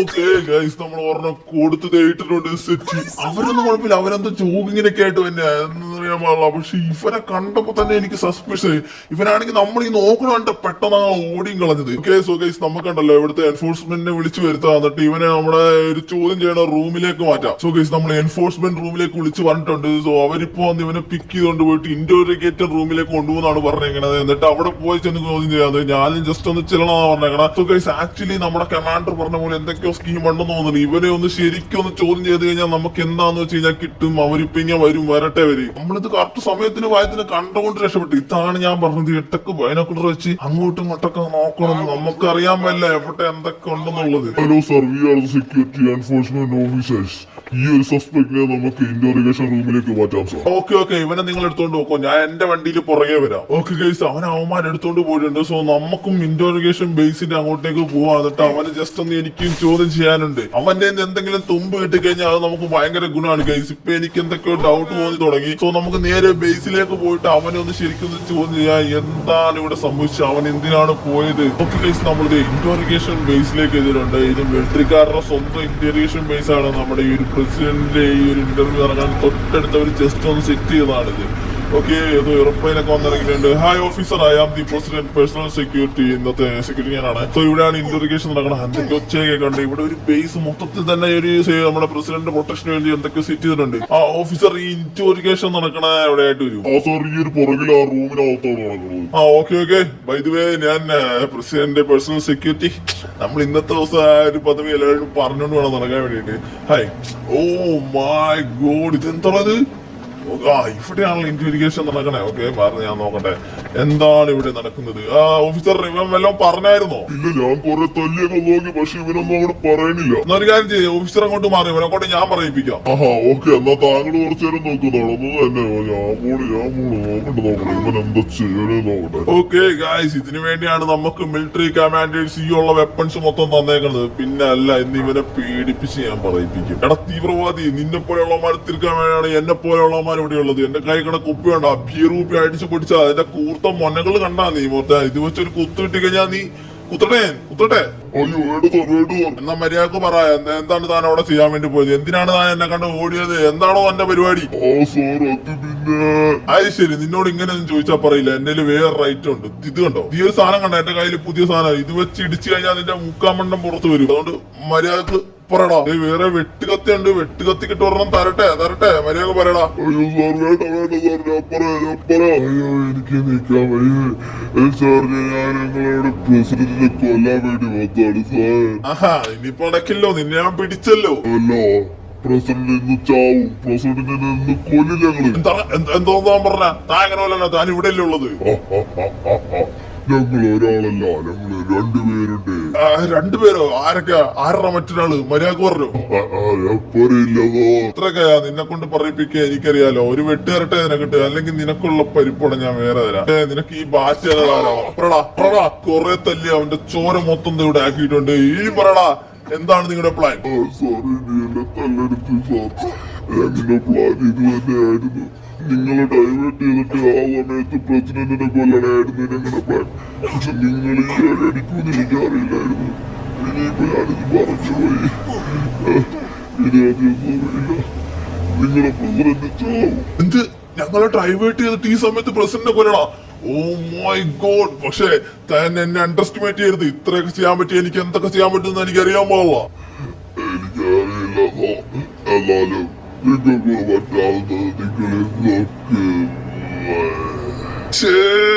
ഓക്കെ ഗൈസ്, നമ്മൾ പറഞ്ഞ കൊടുത്ത് തേയിട്ടിട്ടുണ്ട്. സെറ്റ്. അവരൊന്നും കുഴപ്പമില്ല, അവരെന്തോ ജോഗിങ്ങിനൊക്കെ ആയിട്ട് തന്നെ എന്നറിയാൻ പാടില്ല. പക്ഷെ ഇവനെ കണ്ടപ്പോ തന്നെ എനിക്ക് സസ്പെഷൻ. ഇവനാണെങ്കിൽ നമ്മൾ ഈ നോക്കണ പെട്ടെന്ന് ഓടിയും കളഞ്ഞത്. ഓക്കെ, സോ ഗൈസ് നമുക്കുണ്ടല്ലോ ഇവിടുത്തെ എൻഫോഴ്സ്മെന്റിനെ വിളിച്ചു വരുത്താം. എന്നിട്ട് ഇവനെ നമ്മുടെ ഒരു ചോദ്യം ചെയ്യണ റൂമിലേക്ക് മാറ്റാം. സോ ഗൈസ് നമ്മൾ എൻഫോഴ്സ്മെന്റ് റൂമിലേക്ക് വിളിച്ചു പറഞ്ഞിട്ടുണ്ട്. സോ അവരിപ്പോ വന്ന് ഇവനെ പിക്ക് ചെയ്തുകൊണ്ട് പോയിട്ട് ഇന്റോറിഗേറ്റഡ് റൂമിലേക്ക് കൊണ്ടുപോകുന്നതാണ് പറഞ്ഞേക്കണത്. എന്നിട്ട് അവിടെ പോയി ചെന്ന് ചോദ്യം ചെയ്യാതെ ഞാനും ജസ്റ്റ് ഒന്ന് ചെല്ലണമെന്നാണ് പറഞ്ഞേക്കണം. സോ ഗൈസ് ആക്ച്വലി നമ്മുടെ കമാൻഡർ പറഞ്ഞ പോലെ എന്തൊക്കെയോ സ്കീം ഉണ്ടെന്ന് തോന്നുന്നു. ഇവനെ ഒന്ന് ശരിക്കും ഒന്ന് ചോദ്യം ചെയ്ത് കഴിഞ്ഞാൽ നമുക്ക് എന്താന്ന് വെച്ച് കഴിഞ്ഞാൽ കിട്ടും. അവരിപ്പോ ഇങ്ങനെ വരട്ടെ വരും. നമ്മളിത് കറക്റ്റ് സമയത്തിന് വായത്തിന് കണ്ടുകൊണ്ട് രക്ഷപ്പെട്ടു. ഇതാണ് ഞാൻ പറഞ്ഞത്, എട്ടക്ക് ബൈനോക്കുലർ വെച്ച് അങ്ങോട്ടും ഇങ്ങോട്ടൊക്കെ നോക്കണം. നമുക്കറിയാൻ പറ്റില്ല എവിടെ എന്തൊക്കെ ഉണ്ടെന്നുള്ളത്. Hello sir, we are the security enforcement officers. ഈ ഒരു സസ്പെക്ടിനെ നമുക്ക് ഇന്റോറിഗേഷൻ റൂമിലേക്ക് മാറ്റാം സർ. ഓക്കെ, ഇവനെ നിങ്ങൾ എടുത്തോണ്ട് നോക്കോ, ഞാൻ എന്റെ വണ്ടിയിൽ പുറകെ വരാം. ഓക്കെ ഗൈസ്, അവന്മാർ എടുത്തോണ്ട് പോയിട്ടുണ്ട്. സോ നമുക്കും ഇന്റോറിഗേഷൻ ബേസിന്റെ അങ്ങോട്ടേക്ക് പോവാം. എന്നിട്ട് അവന് ജസ്റ്റ് ഒന്ന് എനിക്കും ചോദ്യം ചെയ്യാനുണ്ട്. അവന്റെ എന്തെങ്കിലും തുമ്പ് കിട്ടിക്കഴിഞ്ഞാൽ അത് നമുക്ക് ഭയങ്കര ഗുണമാണ് ഗൈസ്. ഇപ്പൊ എനിക്ക് എന്തൊക്കെയോ ഡൗട്ട് തോന്നി തുടങ്ങി. സോ നമുക്ക് നേരെ ബേസിലേക്ക് പോയിട്ട് അവനെ ഒന്ന് ശരിക്കും ചോദ്യം ചെയ്യാം. എന്താണ് ഇവിടെ സംഭവിച്ചത്, അവൻ എന്തിനാണ് പോയത്. ഓക്കെ ഗൈസ്, നമ്മളിത് ഇന്റോറിഗേഷൻ ബേസിലേക്ക് എതിരുണ്ട്. ഇത് മിലിറ്ററിക്കാരുടെ സ്വന്തം ഇന്റോറിഗേഷൻ ബേസ് ആണ്. നമ്മുടെ ഈ ഒരു പ്രസിഡന്റിന്റെ ഈ ഒരു ഇന്റർവ്യൂ ഇറങ്ങാൻ തൊട്ടടുത്തവർ ജസ്റ്റ് ഒന്ന് സെറ്റ് ചെയ്തതാണിത്. ഓക്കെ, ഇത് എയർപ്ലെയിനൊക്കെ വന്നിറങ്ങിയിട്ടുണ്ട്. Hi officer, I am the president personal security. ഇന്നത്തെ സെക്യൂരിറ്റി ഞാനാണ്. സോ ഇവിടെയാണ് ഇന്റർഗേഷൻ നടക്കണം. എന്തൊക്കെ ഒച്ചയൊക്കെ കണ്ട് ഇവിടെ ഒരു ബേസ് മൊത്തത്തിൽ തന്നെ ഒരു നമ്മുടെ പ്രസിഡന്റ് പ്രൊട്ടക്ഷന് വേണ്ടി എന്തൊക്കെ സെറ്റ് ചെയ്തിട്ടുണ്ട്. ഓഫീസർ, ഈ ഇന്റർഗേഷൻ നടക്കണ എവിടെയായിട്ട് വരും? ഈ ഒരു പുറകിൽ ആ റൂമിനകത്തോട് നടക്കുന്നത്. ഓക്കെ. ബൈ ദി വേ, ഞാൻ പ്രസിഡന്റ് പേഴ്സണൽ സെക്യൂരിറ്റി. നമ്മൾ ഇന്നത്തെ ദിവസം ആ ഒരു പദവി എല്ലാവരും പറഞ്ഞുകൊണ്ട് വേണം നടക്കാൻ വേണ്ടിയിട്ട്. ഹായ്. ഓ മൈ ഗോഡ്, ഇതെന്താണത്? ഇവിടെയാണല്ലോ ഇന്റർവ്യൂഗേഷൻ നടക്കണേ. ഓക്കെ, പറഞ്ഞു ഞാൻ നോക്കട്ടെ എന്താണ് ഇവിടെ നടക്കുന്നത്. ഓഫീസർ ഇവൻ വല്ലതും പറഞ്ഞായിരുന്നോ? ഇല്ല, ഞാൻ കുറെ തല്ലിയൊക്കെ നോക്കി, പക്ഷെ ഇവനൊന്നും അങ്ങോട്ട് പറയണില്ല. എന്നൊരു കാര്യം ചെയ്യും, ഓഫീസർ അങ്ങോട്ട് മാറി, ഇവനെ കൊണ്ട് ഞാൻ പറയിപ്പിക്കാം. ആഹാ, ഓക്കെ, എന്നാ താങ്കൾ കുറച്ചു നേരം നോക്കുന്നതാണോ? തന്നെ നോക്കട്ടെ ഇവൻ എന്താ ചെയ്യണേ നോക്കട്ടെ. ഓക്കെ ഗായ്സ്, ഇതിനു വേണ്ടിയാണ് നമുക്ക് മിലിറ്ററി കമാൻഡേഴ്സ് ഈ ഉള്ള വെപ്പൺസ് മൊത്തം തന്നേക്കുന്നത്. പിന്നെ അല്ല, ഇന്ന് ഇവനെ പീഡിപ്പിച്ച് ഞാൻ പറയിപ്പിക്കും. എടാ തീവ്രവാദി, നിന്നെ പോലെയുള്ളമാർ തീർക്കാൻ വേണ്ടിയാണ് എന്നെ പോലെയുള്ളമാർ ഇവിടെ ഉള്ളത്. എന്റെ കൈ കട കുപ്പി വേണ്ട, ഭീറൂപ്പി അടിച്ചു പൊടിച്ചാ അതിന്റെ കൂർത്ത മൊന്നകൾ കണ്ടാ നീ മൊത്തം ഇത് വെച്ചൊരു കുത്തു കിട്ടി കഴിഞ്ഞാ നീ കുത്തട്ടെ. അയ്യോ, എന്നാ മര്യാദക്ക് പറ, എന്താണ് താൻ അവിടെ ചെയ്യാൻ വേണ്ടി പോയത്? എന്തിനാണ് താൻ എന്നെ കണ്ട് ഓടിയത്? എന്താണോ എന്റെ പരിപാടി? അത് ശരി, നിന്നോട് ഇങ്ങനെ ഒന്നും ചോദിച്ചാൽ പറയില്ല. എന്റെ വേറെ റൈറ്റ് ഉണ്ട്. ഇത് കണ്ടോ, ഈ ഒരു സാധനം കണ്ട എന്റെ കയ്യിൽ പുതിയ സാധനം. ഇത് വെച്ച് ഇടിച്ചു കഴിഞ്ഞാൽ അതിന്റെ മുക്കാമണ്ണം പുറത്ത് വരും. അതുകൊണ്ട് മര്യാദക്ക് പറയടാ. വേറെ വെട്ടുകത്തി ഉണ്ട്, വെട്ടുകത്തി കിട്ടി ഒരെണ്ണം തരട്ടെ മര്യാദ പറയടാ. അയ്യോ സാർ, വേണ്ട അയ്യോ, എനിക്ക് നിൽക്കാൻ വയ്യ സാർ. ഞാൻ ഞങ്ങളവിടെ പ്രസിഡന്റിനെ കൊല്ലാൻ വേണ്ടി വന്നതാണ് സാർ. ആഹാ, ഇനിയിപ്പോ അടക്കില്ലോ, നിന്നെ ഞാൻ പിടിച്ചല്ലോ. അല്ല, പ്രസിഡന്റ് ഇന്ന് ചാവും, പ്രസിഡന്റിനെ ഇന്ന് കൊല്ലില്ല ഞങ്ങള്. എന്തോ പറഞ്ഞ താൻ എങ്ങനെ പോലല്ലോ, താൻ ഇവിടെ അല്ലേ ഉള്ളത്? ഞങ്ങൾ ഒരാളല്ല, ഞങ്ങള് രണ്ടുപേരുണ്ട്. രണ്ടുപേരോ? ആരുടെ മറ്റൊരാള്? മര്യാദക്ക് പറഞ്ഞു. അത്രയൊക്കെയാ നിന്നെ കൊണ്ട് പറയിപ്പിക്കുക എനിക്കറിയാലോ. ഒരു വെട്ട് തരട്ടെ നിനക്കിട്ട്, അല്ലെങ്കിൽ നിനക്കുള്ള പരിപ്പോടെ ഞാൻ വേറെ തരാം. നിനക്ക് ഈ ബാറ്റ് പറടാ. കൊറേ തല്ലി അവന്റെ ചോര മൊത്തം ഇവിടെ ആക്കിയിട്ടുണ്ട്. ഈ പറടാ, എന്താണ് നിങ്ങളുടെ പ്ലാൻ? സോറി, നീ എന്നെ തല്ലെടുത്തു സാർ. ഞങ്ങളുടെ പ്ലാൻ ഇത് തന്നെയായിരുന്നു. നിങ്ങളെ ഡൈവേർട്ട് ചെയ്തിട്ട് ആ സമയത്ത് പ്രസിഡന്റിനെ കൊല്ലണമായിരുന്നു ഞങ്ങളുടെ പ്ലാൻ. പക്ഷെ നിങ്ങൾ ഈ അടിക്കൂന്ന് എനിക്കറിയില്ലായിരുന്നു. ഇനിയിപ്പോ ഞാനിത് മറച്ചുപോയി. ഇനി അതൊന്നുമില്ല, നിങ്ങളെ പ്രസിഡന്റ് ചാവും. എന്ത്? ഞങ്ങളെ ഡൈവേർട്ട് ചെയ്തിട്ട് ഈ സമയത്ത് പ്രസിഡന്റിനെ കൊല്ലണോ? ഓ മൈ ഗോഡ്. പക്ഷെ താൻ എന്നെ അണ്ടർസ്റ്റിമേറ്റ് ചെയ്യരുത്. ഇത്രയൊക്കെ ചെയ്യാൻ പറ്റി എനിക്ക് എന്തൊക്കെ ചെയ്യാൻ പറ്റുമെന്ന് എനിക്കറിയാൻ പാടില്ല. എനിക്കറിയില്ല എന്നാലും നിങ്ങൾക്ക് പറ്റാവുന്നത്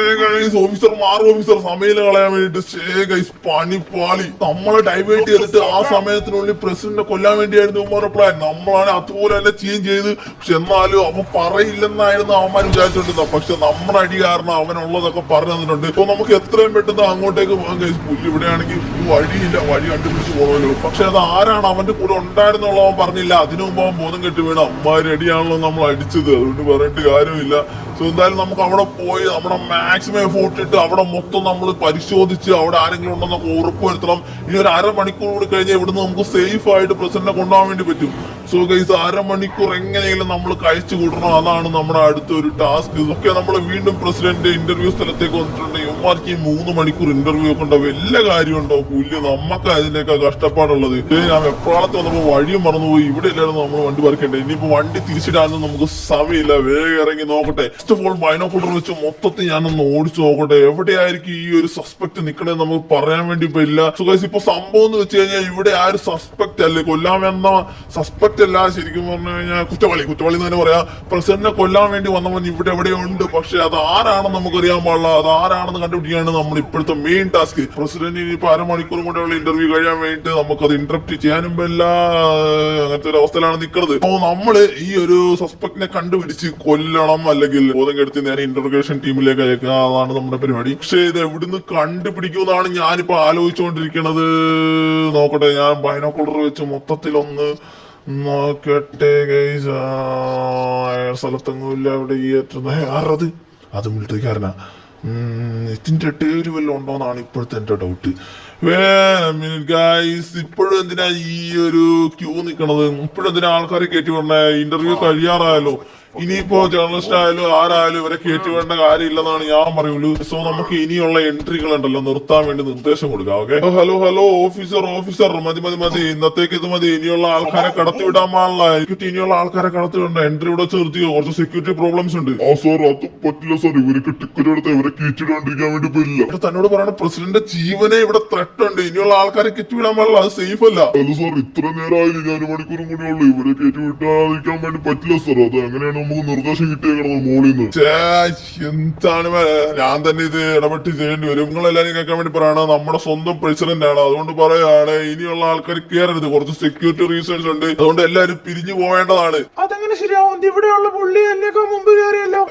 നിങ്ങൾ ഓഫീസർ മാറും. ഓഫീസർ സമയം കളയാൻ വേണ്ടിട്ട് പണിപ്പാളി. നമ്മളെ ഡൈവേർട്ട് ചെയ്തിട്ട് ആ സമയത്തിനുള്ളിൽ പ്രസിഡന്റിനെ കൊല്ലാൻ വേണ്ടിയായിരുന്നു അവന്മാരുടെ പ്ലാൻ. നമ്മളാണ് അതുപോലെ തന്നെ ചെയ്ത്. പക്ഷെ എന്നാലും അവൻ പറയില്ലെന്നായിരുന്നു അവന്മാർ വിചാരിച്ചോണ്ടിരുന്നത്. പക്ഷെ നമ്മുടെ അടി കാരണം അവനുള്ളതൊക്കെ പറഞ്ഞു തന്നിട്ടുണ്ട്. ഇപ്പൊ നമുക്ക് എത്രയും പെട്ടെന്ന് അങ്ങോട്ടേക്ക് പോകാൻ കഴിയും. പുല്ല് ഇവിടെയാണെങ്കിൽ വഴിയില്ല, വഴി കണ്ടുപിടിച്ച് പോകണമല്ലോ. പക്ഷെ അത് ആരാണ് അവന്റെ കൂടെ ഉണ്ടായിരുന്നുള്ള അവൻ പറഞ്ഞില്ല. അതിനു മുമ്പ് അവൻ ബോധം കെട്ട് വീണ അമ്മമാര് അടിയാണല്ലോ നമ്മൾ അടിച്ചത്. അതുകൊണ്ട് പറഞ്ഞിട്ട് കാര്യമില്ല. സോ എന്തായാലും നമുക്ക് അവിടെ പോയി നമ്മുടെ മാക്സിമം എഫോർട്ട് ഇട്ട് അവിടെ മൊത്തം നമ്മൾ പരിശോധിച്ച് അവിടെ ആരെങ്കിലും ഉണ്ടെന്നൊക്കെ ഉറപ്പുവരുത്തണം. ഇനി ഒരു അരമണിക്കൂർ കൂടി കഴിഞ്ഞാൽ ഇവിടുന്ന് നമുക്ക് സേഫ് ആയിട്ട് പ്രസിഡന്റിനെ കൊണ്ടുപോകാൻ വേണ്ടി പറ്റും. സോ ഗൈസ്, അരമണിക്കൂർ എങ്ങനെയെങ്കിലും നമ്മൾ കഴിച്ചു കൂട്ടണം. അതാണ് നമ്മുടെ അടുത്തൊരു ടാസ്ക്. ഇതൊക്കെ നമ്മൾ വീണ്ടും പ്രസിഡന്റ് ഇന്റർവ്യൂ സ്ഥലത്തേക്ക് വന്നിട്ടുണ്ട്. ഇവന്മാർക്ക് ഈ 3 മണിക്കൂർ ഇന്റർവ്യൂ ഒക്കെ ഉണ്ടാവും. വല്ല കാര്യമുണ്ടോ? പുല്ല് നമുക്ക് അതിനൊക്കെ കഷ്ടപ്പാടുള്ളത്. ഞാൻ വെപ്രാളത്ത് വന്നപ്പോ വഴിയും മറന്നുപോയി. ഇവിടെ ഇല്ലായിരുന്നു നമ്മൾ വണ്ടി പറക്കേണ്ടത്. ഇനിയിപ്പോ വണ്ടി തിരിച്ചിടാനൊന്നും നമുക്ക് സമയമില്ല. വേഗം ഇറങ്ങി നോക്കട്ടെ. ഫസ്റ്റ് ഓഫ് ഓൾ ബൈനോക്കുലർ വെച്ച് മൊത്തത്തിൽ ഞാനൊന്ന് ഓടിച്ചു നോക്കട്ടെ. എവിടെയായിരിക്കും ഈ ഒരു സസ്പെക്ട് നിക്കണേ നമുക്ക് പറയാൻ വേണ്ടി ഇല്ല. സോ ഗൈസ്, ഇപ്പൊ സംഭവം എന്ന് വെച്ച് കഴിഞ്ഞാൽ ഇവിടെ ആ ഒരു സസ്പെക്ട് അല്ലേ, കൊല്ലാൻ വന്ന സസ്പെക്ട് അല്ല, ശരിക്കും പറഞ്ഞു കഴിഞ്ഞാൽ കുറ്റവാളി എന്ന് തന്നെ പറയാം. പ്രസിഡന്റിനെ കൊല്ലാൻ വേണ്ടി വന്നവൻ ഇവിടെ എവിടെയുണ്ട്. പക്ഷെ അത് ആരാണെന്ന് നമുക്കറിയാൻ പാടില്ല. അത് ആരാണെന്ന് കണ്ടുപിടിക്കുകയാണ് നമ്മൾ ഇപ്പോഴത്തെ മെയിൻ ടാസ്ക്. പ്രസിഡന്റിന് ഇപ്പൊ അരമണിക്കൂർ കൊണ്ടുള്ള ഇന്റർവ്യൂ കഴിയാൻ വേണ്ടിയിട്ട് നമുക്കത് ഇന്ററപ്റ്റ് ചെയ്യാനും പറ്റില്ല. അങ്ങനത്തെ ഒരു അവസ്ഥയിലാണ് നിൽക്കുന്നത്. അപ്പൊ നമ്മള് ഈ ഒരു സസ്പെക്ടിനെ കണ്ടുപിടിച്ച് കൊല്ലണം, അല്ലെങ്കിൽ ബോധം കെടുത്തി നേരെ ഇന്റർഗേഷൻ ടീമിലേക്ക് അയക്കുക. അതാണ് നമ്മുടെ പരിപാടി. പക്ഷെ ഇത് എവിടുന്ന് കണ്ടുപിടിക്കുമെന്നാണ് ഞാനിപ്പോ ആലോചിച്ചുകൊണ്ടിരിക്കുന്നത്. നോക്കട്ടെ, ഞാൻ ബൈനോക്കുലർ വെച്ച് മൊത്തത്തിലൊന്ന് നോക്കട്ടെ ഗൈസ്. സ്ഥലത്തൊന്നുമില്ല. അവിടെ ഈ ആറത് അത് മിലിറ്ററിക്കാരനാ. ഇതിന്റെ ടേര് വല്ലതും ഉണ്ടോന്നാണ് ഇപ്പോഴത്തെ എന്റെ ഡൗട്ട്. ഗൈസ്, ഇപ്പോഴും എന്തിനാ ഈ ഒരു ക്യൂ നിക്കണത്? ഇപ്പോഴും എന്തിനാ ആൾക്കാരെ കയറ്റി വിടണേ? ഇന്റർവ്യൂ കഴിയാറായാലോ. ഇനിയിപ്പോ ജേർണലിസ്റ്റ് ആയാലും ആരായാലും ഇവരെ കയറ്റി വേണ്ട കാര്യമില്ലെന്നാണ് ഞാൻ പറയുള്ളൂ. സോ നമുക്ക് ഇനിയുള്ള എൻട്രികൾ ഉണ്ടല്ലോ നിർത്താൻ വേണ്ടി നിർദ്ദേശം കൊടുക്കാം. ഓക്കെ, ഹലോ ഓഫീസർ മതി. ഇന്നത്തേക്ക് ഇത് മതി. ഇനിയുള്ള ആൾക്കാരെ കടത്തിവിടാൻ പാടില്ല. ഇനിയുള്ള ആൾക്കാരെ കടത്തിവിടണ്ട. എൻട്രി ഇവിടെ ചേർത്തിയോ? കുറച്ച് സെക്യൂരിറ്റി പ്രോബ്ലംസ് ഉണ്ട്. സാർ, അത് പറ്റില്ല സാർ. ഇവർക്ക് ടിക്കറ്റ് എടുത്ത് ഇവരെ കയറ്റിടാണ്ടിരിക്കാൻ വേണ്ടി പറ്റില്ല. തന്നോട് പറയണ പ്രസിഡന്റ് ജീവനെ ഇവിടെ ത്രെട്ട് ഉണ്ട്. ഇനിയുള്ള ആൾക്കാരെ കയറ്റിവിടാൻ പാടില്ല. അത് സേഫ് അല്ല. അല്ല സാർ, ഇത്ര നേരമായില്ല. ഞാൻ 1 മണിക്കൂറും കൂടി ഉള്ളു. ഇവരെ കയറ്റി വിട്ടാതിരിക്കാൻ വേണ്ടി പറ്റില്ല സാർ. അത് എങ്ങനെയാണ് നമുക്ക് നിർദ്ദേശം കിട്ടിയേക്കണത് മോളിന്ന്. എന്താണ് ഞാൻ തന്നെ ഇത് ഇടപെട്ട് ചെയ്യേണ്ടി വരും. നിങ്ങളെല്ലാരും കേൾക്കാൻ വേണ്ടി പറയണ നമ്മുടെ സ്വന്തം പ്രസിഡന്റ് ആണ്, അതുകൊണ്ട് പറയാണ് ഇനിയുള്ള ആൾക്കാർ കയറരുത്. കുറച്ച് സെക്യൂരിറ്റി റീസൺസ് ഉണ്ട്, അതുകൊണ്ട് എല്ലാരും പിരിഞ്ഞു പോവേണ്ടതാണ്. അതെങ്ങനെ ശരിയാവും? ഇവിടെയുള്ള പുള്ളി എന്നേക്കാൾ മുമ്പ് കയറിയല്ലോ.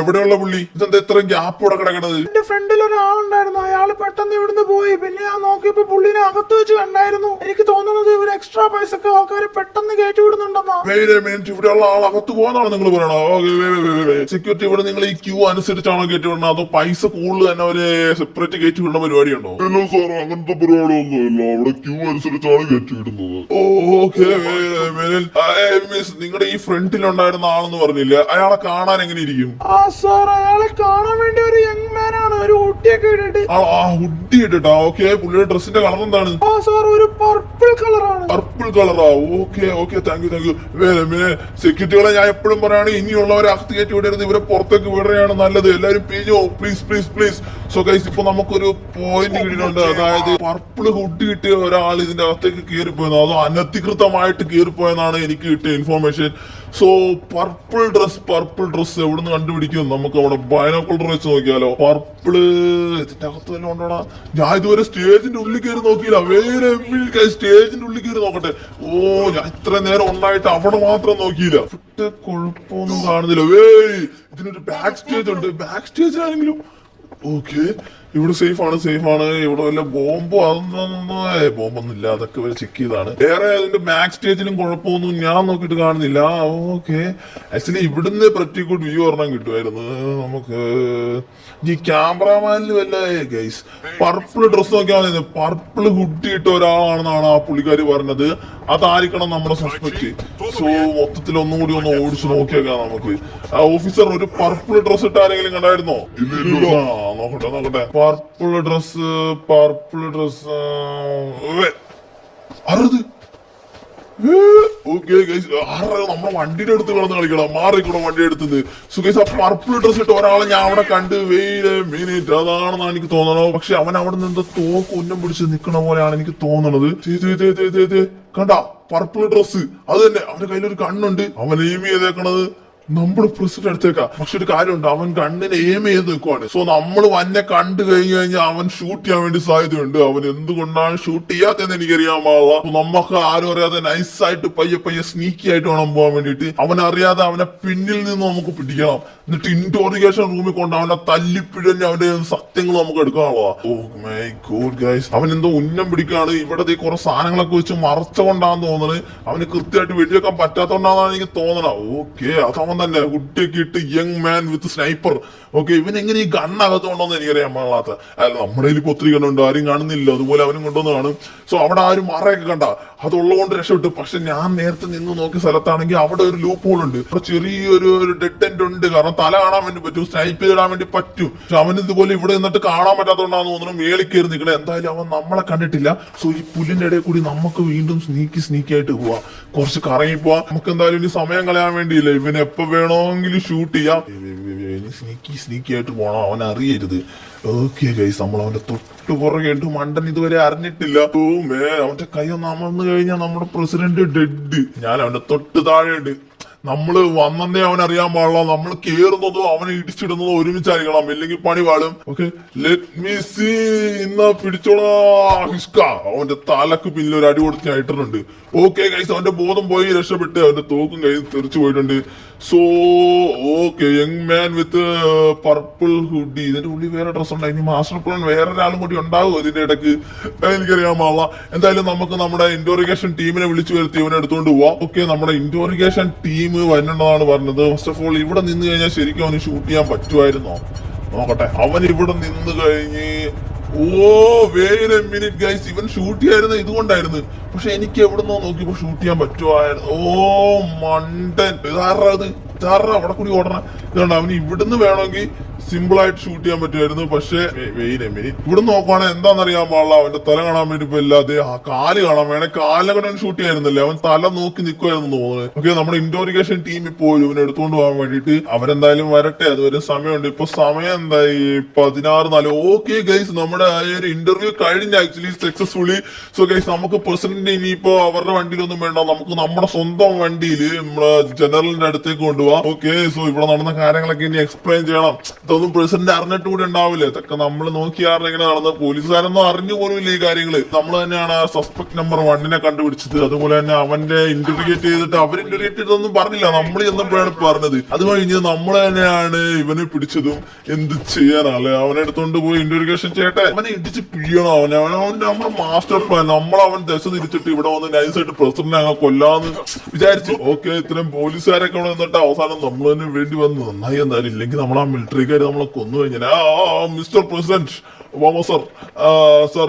എവിടെയുള്ള പുള്ളി? ഇതെന്താ ഇത്രയും ഗ്യാപ്പ് ഇവിടെ കിടക്കണത്? എന്റെ ഫ്രണ്ടിൽ ഒരാളുണ്ടായിരുന്നു, അയാൾ പെട്ടെന്ന് ഇവിടുന്ന് പോയി. പിന്നെ ഞാൻ നോക്കിയപ്പോ പുള്ളിനെ അകത്ത് വെച്ച് കണ്ടായിരുന്നു. എനിക്ക് തോന്നുന്നത് ഇവർ എക്സ്ട്രാ പൈസക്ക് ആൾക്കാരെ പെട്ടെന്ന് കയറ്റി വിടുന്നുണ്ടെന്നാ. ഇവിടെയുള്ള ആൾ അകത്ത് പോകുന്നതാണ് നിങ്ങൾ പറയണോ? സെക്യൂരിറ്റി ഇവിടെ നിങ്ങൾ ഈ ക്യൂ അനുസരിച്ചാണോ കയറ്റി വിടണം, അതോ പൈസ കൂടുതൽ തന്നെ അവര് സെപ്പറേറ്റ് കയറ്റി വിടുന്ന പരിപാടിയുണ്ടോ? ഇല്ല സാർ, അങ്ങനത്തെ പരിപാടിയൊന്നുമില്ല. അവിടെ ക്യൂ അനുസരിച്ചാണ് കയറ്റി വിടുന്നത്. ഓക്കെ. നിങ്ങളുടെ ഈ ഫ്രണ്ടിലുണ്ടായിരുന്ന ആളെന്ന് പറഞ്ഞില്ല, അയാളെ കാണാൻ എങ്ങനെ ഇരിക്കും? ആ സാർ, അയാളെ കാണാൻ വേണ്ടി ഒരു യങ് മാൻ ആണ്, ഒരു ഹുഡിയൊക്കെ ഇട്ടിട്ട്. ഹുഡി ഇട്ടിട്ടാ? ഓക്കെ. പുള്ളിയുടെ ഡ്രസ്സിന്റെ കളർ എന്താണ്? ആ സാർ, ഒരു പർപ്പിൾ കളറാണ്. പർപ്പിൾ കളറാ? Okay okay, thank you thank you. സെക്യൂരിറ്റികളെ ഞാൻ എപ്പോഴും പറയാണ്, ഇനിയുള്ളവരെ അകത്ത് കയറ്റി വിടരുത്, ഇവരെ പുറത്തേക്ക് വിടുകയാണ് നല്ലത്. എല്ലാരും പിരിഞ്ഞോ, please please please. So guys, ഇപ്പൊ നമുക്കൊരു പോയിന്റ് കിട്ടിയിട്ടുണ്ട്. അതായത് പർപ്പിൾ ഹുഡ് കിട്ടിയ ഒരാൾ ഇതിന്റെ അകത്തേക്ക് കയറിപ്പോയെന്നോ അതോ അനധികൃതമായിട്ട് കയറിപ്പോയെന്നാണ് എനിക്ക് കിട്ടിയ ഇൻഫോർമേഷൻ. സോ പർപ്പിൾ ഡ്രസ് എവിടുന്ന് കണ്ടുപിടിക്കും? നമുക്ക് അവിടെ ബൈനോക്കുലർ വെച്ച് നോക്കിയാലോ? പർപ്പിള് ഇതിന്റെ അകത്ത് വല്ല ഉണ്ടോടാ? ഞാൻ ഇതുവരെ സ്റ്റേജിന്റെ ഉള്ളിൽ കയറി നോക്കിയില്ല. വേറെ സ്റ്റേജിന്റെ ഉള്ളിൽ കയറി നോക്കട്ടെ. ഞാൻ ഇത്ര നേരം ഉണ്ടായിട്ട് അവിടെ മാത്രം നോക്കിയില്ല. കുഴപ്പമൊന്നും കാണുന്നില്ല. ഇതിനൊരു ബാക്ക് സ്റ്റേജ് ഉണ്ട്. ബാക്ക് സ്റ്റേജിലാണെങ്കിലും ഓക്കെ, ഇവിടെ സേഫ് ആണ്. ഇവിടെ വല്ല ബോംബോ ബോംബൊന്നും ഇല്ല, അതൊക്കെ വരെ ചെക്ക് ചെയ്താണ്. വേറെ അതിന്റെ ബാക്ക് സ്റ്റേജിലും കുഴപ്പമൊന്നും ഞാൻ നോക്കിയിട്ട് കാണുന്നില്ല. ഓക്കെ, ആക്ച്വലി ഇവിടുന്ന് പ്രറ്റി ഗുഡ് വ്യൂ ഒരെണ്ണം കിട്ടുമായിരുന്നു നമുക്ക്. ഈ ക്യാമറാമാനിൽ വല്ല ഗൈസ് പർപ്പിൾ ഡ്രസ് നോക്കിയാൽ മതി. പർപ്പിൾ ഹുഡ് ഇട്ട ഒരാളാണെന്നാണ് ആ പുള്ളിക്കാരി പറഞ്ഞത്. അതായിരിക്കണം നമ്മുടെ സസ്പെക്ട്. സോ മൊത്തത്തിൽ ഒന്നും കൂടി ഒന്ന് ഓടിച്ചു നോക്കിയേക്കാം നമുക്ക്. ഓഫീസർ, ഒരു പർപ്പിൾ ഡ്രസ് ഇട്ട ആരെങ്കിലും കണ്ടായിരുന്നോ? നോക്കട്ടെ. പർപ്പിൾ ഡ്രസ് അറുത്. നമ്മുടെ വണ്ടിയുടെ അടുത്ത് കിടന്ന് കളിക്കണം. മാറിക്കണം വണ്ടി എടുത്തത്. സുഖേഷ്, ആ പർപ്പിൾ ഡ്രസ് ഇട്ട് ഒരാളെ ഞാൻ അവിടെ കണ്ട്. മിനിറ്റ് അതാണെന്നാണ് എനിക്ക് തോന്നണത്. പക്ഷെ അവൻ അവിടെ നിന്ന് തോക്ക് ഉന്നം പിടിച്ച് നിക്കണ പോലെയാണ് എനിക്ക് തോന്നണത്. കണ്ട പർപ്പിൾ ഡ്രസ് അത് തന്നെ. അവന്റെ കയ്യിലൊരു കണ്ണുണ്ട്. അവൻ എയിം ചെയ്തേക്കണത് നമ്മുടെ പ്രസിഡന്റ് അടുത്തേക്കാ. പക്ഷെ ഒരു കാര്യമുണ്ട്, അവൻ കണ്ണിനെ എയിം ചെയ്ത് നിൽക്കുവാണ്. സോ നമ്മൾ വന്നെ കണ്ടു കഴിഞ്ഞാൽ അവൻ ഷൂട്ട് ചെയ്യാൻ വേണ്ടി സാധ്യതയുണ്ട്. അവൻ എന്തുകൊണ്ടാണ് ഷൂട്ട് ചെയ്യാത്തതെന്ന് എനിക്കറിയാൻ പാടില്ല. നമുക്ക് ആരും അറിയാതെ നൈസായിട്ട് പയ്യെ സ്നീക്കി ആയിട്ട് വേണം പോകാൻ വേണ്ടിയിട്ട്. അവൻ അറിയാതെ അവനെ പിന്നിൽ നിന്ന് നമുക്ക് പിടിക്കണം. എന്നിട്ട് ഇന്റോറിഗേഷൻ റൂമിൽ കൊണ്ട് അവനെ തല്ലിപ്പിഴഞ്ഞ് അവന്റെ സത്യങ്ങൾ നമുക്ക് എടുക്കാനുള്ളതാ. ഓ മൈ ഗോഡ് ഗൈസ്, അവൻ എന്തോ ഉന്നം പിടിക്കാണ്. ഇവിടെ കുറെ സാധനങ്ങളൊക്കെ വെച്ച് മറച്ചുകൊണ്ടാന്ന് തോന്നുന്നത്. അവന് കൃത്യമായിട്ട് വെടിവെക്കാൻ പറ്റാത്തോണ്ടാണെന്നാണ് എനിക്ക് തോന്നണത്. ഓക്കെ, അതവൻ തന്നെ കുട്ടിയൊക്കെ ഇട്ട് യങ് മാൻ വിത്ത് സ്നൈപ്പർ. ഓക്കെ, ഇവൻ എങ്ങനെ ഈ ഗണ്ണകത്തോണ്ടോന്ന് എനിക്കറിയാൻ പാടില്ലാത്ത. അല്ല, നമ്മുടെ കയ്യിൽ ഇപ്പൊ ഒത്തിരി ഗണ്ണുണ്ട്, ആരും കാണുന്നില്ല. അതുപോലെ അവനും കൊണ്ടുവന്ന് കാണും. സോ അവിടെ ആരും മറയൊക്കെ കണ്ട അതുള്ളതുകൊണ്ട് രക്ഷപ്പെട്ടു. പക്ഷെ ഞാൻ നേരത്തെ നിന്ന് നോക്കിയ സ്ഥലത്താണെങ്കിൽ അവിടെ ഒരു ലൂപ്പ് ഹോൾ ഉണ്ട്. അവിടെ ചെറിയൊരു ഡെഡ് എൻഡ് ഉണ്ട്. കാരണം തല കാണാൻ വേണ്ടി പറ്റും, സ്നൈപ്പ് ചെയ്തിടാൻ വേണ്ടി പറ്റും. പക്ഷെ അവന് ഇതുപോലെ ഇവിടെ നിന്നിട്ട് കാണാൻ പറ്റാത്തോണ്ടാന്ന് തോന്നുന്നു മേളിൽ കയറി നിൽക്കണേ. എന്തായാലും അവൻ നമ്മളെ കണ്ടിട്ടില്ല. സോ ഈ പുല്ലിന്റെ ഇടയിൽ കൂടി നമുക്ക് വീണ്ടും സ്നീക്കി ആയിട്ട് പോവാം. കുറച്ച് കറങ്ങി പോവാം. നമുക്ക് എന്തായാലും ഇനി സമയം കളയാൻ വേണ്ടിയില്ല. ഇവന് എപ്പോ വേണമെങ്കിലും ഷൂട്ട് ചെയ്യാം. സ്നീക്കി ആയിട്ട് പോണം, അവൻ അറിയരുത്. ഓക്കെ ഗൈസ്, നമ്മൾ അവന്റെ തൊട്ട് പുറകെ ഉണ്ട്. മണ്ടൻ ഇതുവരെ അറിഞ്ഞിട്ടില്ല. അവന്റെ കൈ ഒന്ന് അമർന്നു കഴിഞ്ഞാൽ നമ്മുടെ പ്രസിഡന്റ് ഡെഡ്. ഞാൻ അവന്റെ തൊട്ട് താഴെ ഉണ്ട്. നമ്മള് വന്നേ അവൻ അറിയാൻ പാടില്ല. നമ്മൾ കേറുന്നതോ അവനെ ഇടിച്ചിടുന്നതോ ഒരുമിച്ചായിരിക്കണം, ഇല്ലെങ്കിൽ പണി പാടും. Okay, let me see. ഇന്ന് പിടിച്ചോളാ. അവന്റെ തലക്ക് പിന്നിൽ ഒരു അടി കൊടുത്ത് ഞാൻ ഇട്ടിട്ടുണ്ട്. ഓക്കെ ഗൈസ്, അവന്റെ ബോധം പോയി, രക്ഷപ്പെട്ട്. അവന്റെ തോക്കും കൈ തെറിച്ചു പോയിട്ടുണ്ട്. സോ ഓക്കെ, യങ് മാൻ വിത്ത് പർപ്പിൾ ഹുഡി. ഇതിന്റെ ഉള്ളിൽ വേറെ ഡ്രസ് ഉണ്ടായി. ഇനി മാസ്റ്റർ പ്ലാൻ വേറെ ഒരാളും കൂടി ഉണ്ടാവും ഇതിന്റെ ഇടയ്ക്ക്, എനിക്കറിയാൻ പാടില്ല. എന്തായാലും നമുക്ക് നമ്മുടെ ഇന്റോറിഗേഷൻ ടീമിനെ വിളിച്ചു വരുത്തി ഇവനെ എടുത്തുകൊണ്ട് പോവാം. ഓക്കെ, നമ്മുടെ ഇന്റോറിഗേഷൻ ടീം വരണമെന്നാണ് പറഞ്ഞത്. ഫസ്റ്റ് ഓഫ് ഓൾ ഇവിടെ നിന്ന് കഴിഞ്ഞാൽ ശരിക്കും അവന് ഷൂട്ട് ചെയ്യാൻ പറ്റുമായിരുന്നോ? നോക്കട്ടെ. അവൻ ഇവിടെ നിന്ന് കഴിഞ്ഞ് വെയിറ്റ് എ മിനിറ്റ് ഗൈസ്, ഇവൻ ഷൂട്ട് ചെയ്യായിരുന്നു ഇതുകൊണ്ടായിരുന്നു. പക്ഷെ എനിക്ക് എവിടുന്നോ നോക്കിയപ്പോ ഷൂട്ട് ചെയ്യാൻ പറ്റുമായിരുന്നു. മണ്ടൻ. ഇതാറാ അവിടെ കൂടി ഓടണം. ഇതുകൊണ്ട് അവന് ഇവിടുന്ന് വേണമെങ്കിൽ സിമ്പിൾ ആയിട്ട് ഷൂട്ട് ചെയ്യാൻ പറ്റുമായിരുന്നു. പക്ഷേ ഇവിടെ നോക്കുവാണെങ്കിൽ എന്താണെന്നറിയാൻ പാടില്ല, അവന്റെ തല കാണാൻ വേണ്ടി ഇപ്പൊ ഇല്ലാതെ ആ കാല് കാണാൻ വേണേ കാലിനെ കൊണ്ട് ഷൂട്ട് ചെയ്യായിരുന്നല്ലേ, അവൻ തല നോക്കി നിൽക്കുമായിരുന്നു തോന്നുന്നത്. ഓക്കെ, നമ്മുടെ ഇന്റോറിഗേഷൻ ടീം ഇപ്പോൾ ഇവനെ എടുത്തുകൊണ്ട് പോകാൻ വേണ്ടിയിട്ട് അവരെന്തായാലും വരട്ടെ, അതുവരെ സമയമുണ്ട്. ഇപ്പൊ സമയം എന്തായി 16:04. ഓക്കെ ഗൈസ്, നമ്മുടെ ആ ഒരു ഇന്റർവ്യൂ കഴിഞ്ഞ ആക്ച്വലി സക്സസ്ഫുള്ളി. സോ ഗൈസ്, നമുക്ക് പ്രസിഡന്റ് ഇനിയിപ്പോ അവരുടെ വണ്ടിയിലൊന്നും വേണ്ട, നമുക്ക് നമ്മുടെ സ്വന്തം വണ്ടിയിൽ നമ്മുടെ ജനറലിന്റെ അടുത്തേക്ക് കൊണ്ടുപോവാം. ഓക്കെ, സോ ഇവിടെ നടന്ന കാര്യങ്ങളൊക്കെ ഇനി എക്സ്പ്ലെയിൻ ചെയ്യണം. ഇതൊന്നും പ്രസിഡന്റ് അറിഞ്ഞിട്ട് കൂടെ ഉണ്ടാവില്ല, ഇതൊക്കെ നമ്മൾ നോക്കിയാറിന് ഇങ്ങനെ നടന്നത്. പോലീസുകാരൊന്നും അറിഞ്ഞു പോലുമില്ല ഈ കാര്യങ്ങള്. നമ്മൾ തന്നെയാണ് ആ സസ്പെക്ട് നമ്പർ 1 കണ്ടുപിടിച്ചത്. അതുപോലെ തന്നെ അവന്റെ ഇന്റർഗേറ്റ് ചെയ്തിട്ട് അവർ ഇന്റർഗേറ്റ് ചെയ്തൊന്നും പറഞ്ഞില്ല, നമ്മൾ ചെന്നപ്പോഴാണ് പറഞ്ഞത്. അത് കഴിഞ്ഞ് നമ്മൾ തന്നെയാണ് ഇവനെ പിടിച്ചതും. എന്ത് ചെയ്യാനല്ലേ, അവനെ എടുത്തോണ്ട് പോയി ഇന്റർഗേഷൻ ചെയ്യട്ടെ, അവനെ ഇടിച്ച് പിഴിയണം. അവന്റെ നമ്മുടെ മാസ്റ്റർ പ്ലാൻ. അവൻ ദശ തിരിച്ചിട്ട് ഇവിടെ വന്ന് നൈസായിട്ട് പ്രസിഡന്റ് അങ്ങ് കൊല്ലാന്ന് വിചാരിച്ചു. ഓക്കെ, ഇത്രയും പോലീസുകാരൊക്കെ അവിടെ നിന്നിട്ട് അവസാനം നമ്മൾ തന്നെ വേണ്ടി വന്ന് നന്നായി. എന്തായാലും ഇല്ലെങ്കിൽ നമ്മൾ ആ മിലിറ്ററിക്കാർ നമ്മളെ കൊന്നു കഴിഞ്ഞാൽ. മിസ്റ്റർ പ്രസിഡന്റ് ഒബാമ സർ,